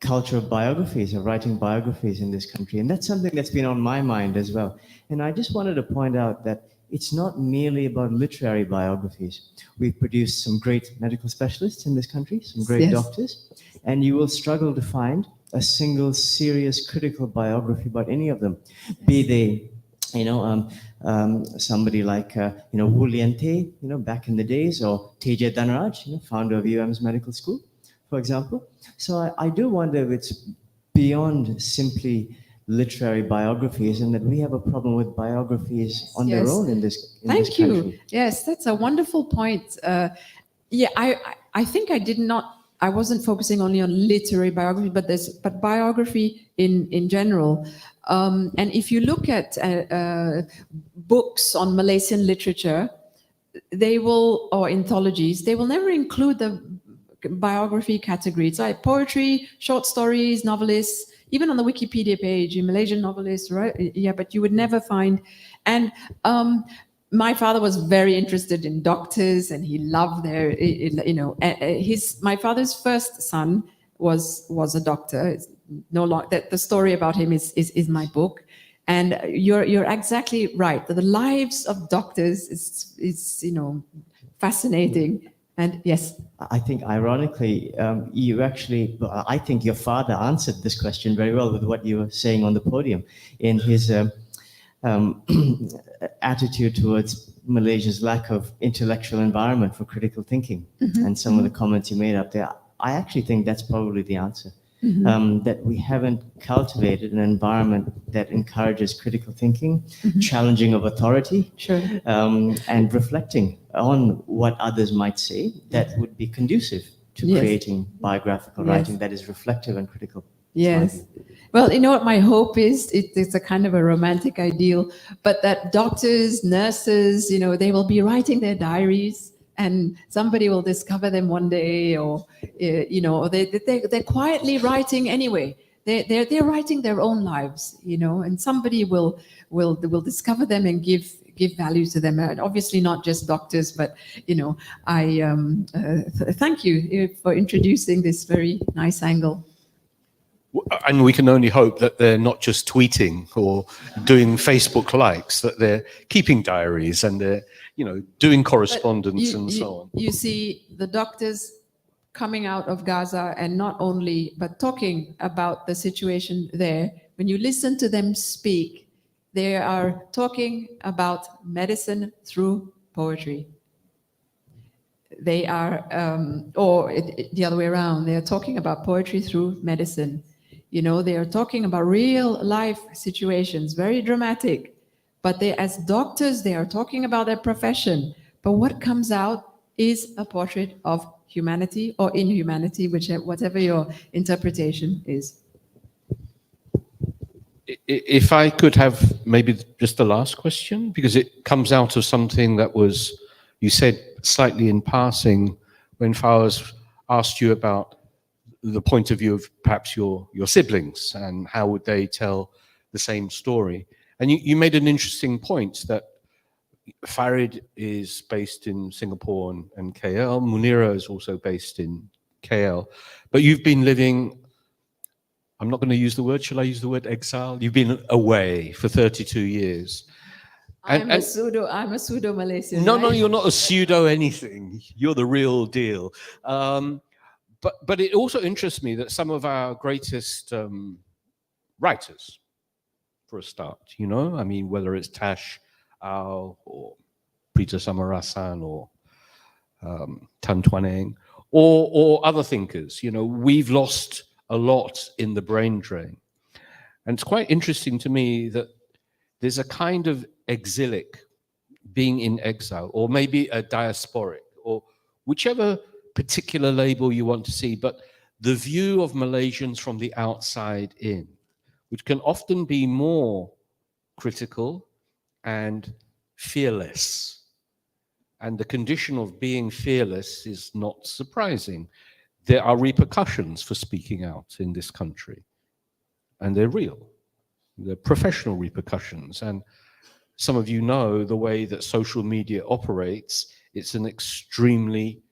culture of biographies, of writing biographies in this country. And that's something that's been on my mind as well. And I just wanted to point out that it's not merely about literary biographies. We've produced some great medical specialists in this country, some great doctors, and you will struggle to find a single serious critical biography about any of them, be they, somebody like, Wu Liante, back in the days, or Teja Dhanaraj, founder of UM's medical school, for example. So I do wonder if it's beyond simply literary biographies, and that we have a problem with biographies on their own in this country. Thank you. Yes, that's a wonderful point. I think I wasn't focusing only on literary biography, but biography in general. And if you look at books on Malaysian literature, or anthologies, they will never include the biography category. It's like poetry, short stories, novelists, even on the Wikipedia page, Malaysian novelists, right? Yeah, but you would never find. And my father was very interested in doctors, and he loved my father's first son was a doctor. no longer, that the story about him is my book. And you're exactly right. The lives of doctors is fascinating. And yes. I think, ironically, you actually, I think your father answered this question very well with what you were saying on the podium in his attitude towards Malaysia's lack of intellectual environment for critical thinking, and some of the comments you made up there. I actually think that's probably the answer. That we haven't cultivated an environment that encourages critical thinking, challenging of authority, and reflecting on what others might say that would be conducive to creating biographical writing that is reflective and critical. Yes. Well, you know what my hope is? It's a kind of a romantic ideal, but that doctors, nurses, they will be writing their diaries, and somebody will discover them one day, or they're quietly writing anyway. They're writing their own lives, and somebody will discover them and give value to them. And obviously not just doctors, but I thank you for introducing this very nice angle. And we can only hope that they're not just tweeting or doing Facebook likes, that they're keeping diaries and they're, doing correspondence and so on. You see the doctors coming out of Gaza, and not only, but talking about the situation there. When you listen to them speak, they are talking about medicine through poetry. They are, the other way around, they are talking about poetry through medicine. They are talking about real life situations, very dramatic, but as doctors, they are talking about their profession. But what comes out is a portrait of humanity or inhumanity, whatever your interpretation is. If I could have maybe just the last question, because it comes out of something that was, you said slightly in passing when Fawaz asked you about the point of view of perhaps your siblings and how would they tell the same story. And you made an interesting point that Farid is based in Singapore and KL. Munira is also based in KL. But you've been living, I'm not going to use the word, shall I use the word exile? You've been away for 32 years. I'm a pseudo Malaysian. No, right? no, you're not a pseudo anything. You're the real deal. But it also interests me that some of our greatest writers, for a start, whether it's Tash Ao or Peter Samarasan or Tan Tuan Eng or other thinkers, we've lost a lot in the brain drain. And it's quite interesting to me that there's a kind of exilic being in exile, or maybe a diasporic, or whichever particular label you want to see, but the view of Malaysians from the outside in, which can often be more critical and fearless. And the condition of being fearless is not surprising. There are repercussions for speaking out in this country, and they're real. They're professional repercussions. And some of you know the way that social media operates. It's an extremely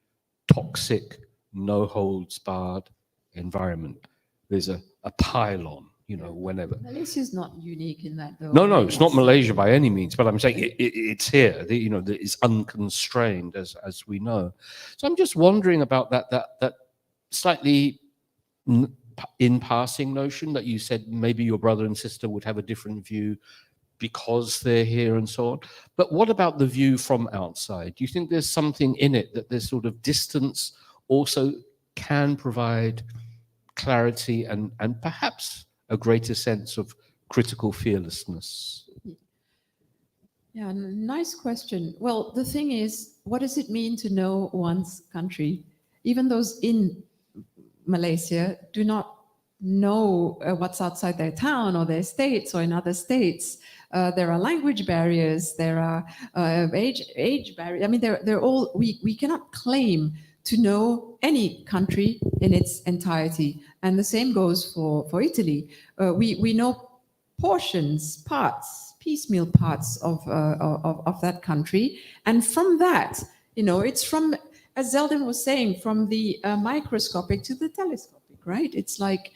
toxic, no-holds-barred environment. There's a pile-on, whenever. Malaysia is not unique in that, though. No, it's not Malaysia by any means, but I'm saying it's here. It's unconstrained, as we know. So I'm just wondering about that slightly in passing notion that you said maybe your brother and sister would have a different view because they're here and so on. But what about the view from outside? Do you think there's something in it that this sort of distance also can provide clarity and perhaps a greater sense of critical fearlessness? Yeah, nice question. Well, the thing is, what does it mean to know one's country? Even those in Malaysia do not know what's outside their town or their states or in other states. There are language barriers, there are age barriers. I mean, they're all, we cannot claim to know any country in its entirety. And the same goes for Italy. We know portions, parts, piecemeal parts of that country. And from that, it's from, as Zeldin was saying, from the microscopic to the telescopic, right? It's like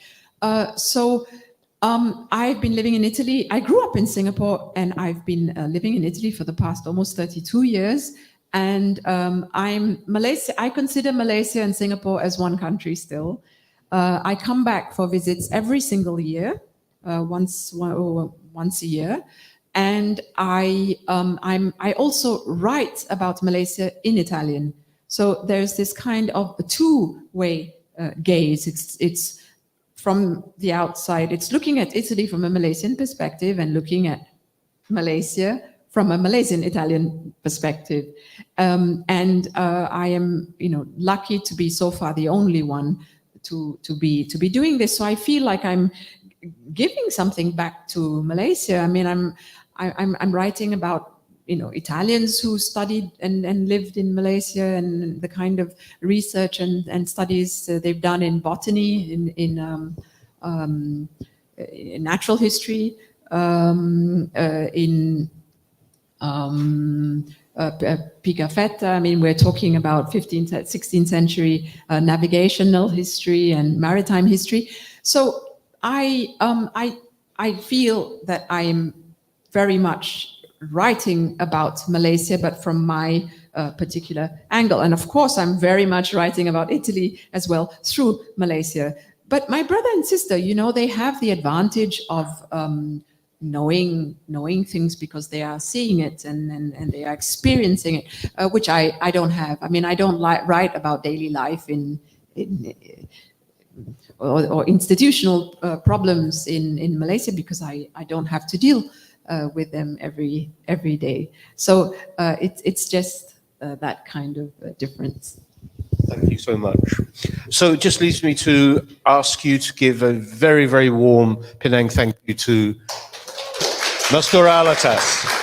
I've been living in Italy. I grew up in Singapore, and I've been living in Italy for the past almost 32 years. And I'm Malaysia. I consider Malaysia and Singapore as one country still. I come back for visits every single year, once a year, and I also write about Malaysia in Italian. So there's this kind of a two-way gaze. It's from the outside. It's looking at Italy from a Malaysian perspective and looking at Malaysia from a Malaysian-Italian perspective. I am, lucky to be so far the only one to be doing this. So I feel like I'm giving something back to Malaysia. I mean, I'm writing about Italians who studied and lived in Malaysia, and the kind of research and studies they've done in botany, in natural history, in Pigafetta. I mean, we're talking about 15th, 16th century navigational history and maritime history. So I feel that I'm very much writing about Malaysia, but from my particular angle. And of course, I'm very much writing about Italy as well through Malaysia. But my brother and sister, they have the advantage of knowing things because they are seeing it and they are experiencing it, which I don't have. I mean, I don't write about daily life or institutional problems in Malaysia because I don't have to deal with them every day. So it's just that kind of difference. Thank you so much. So it just leaves me to ask you to give a very, very warm Penang thank you to Mastura Alatas.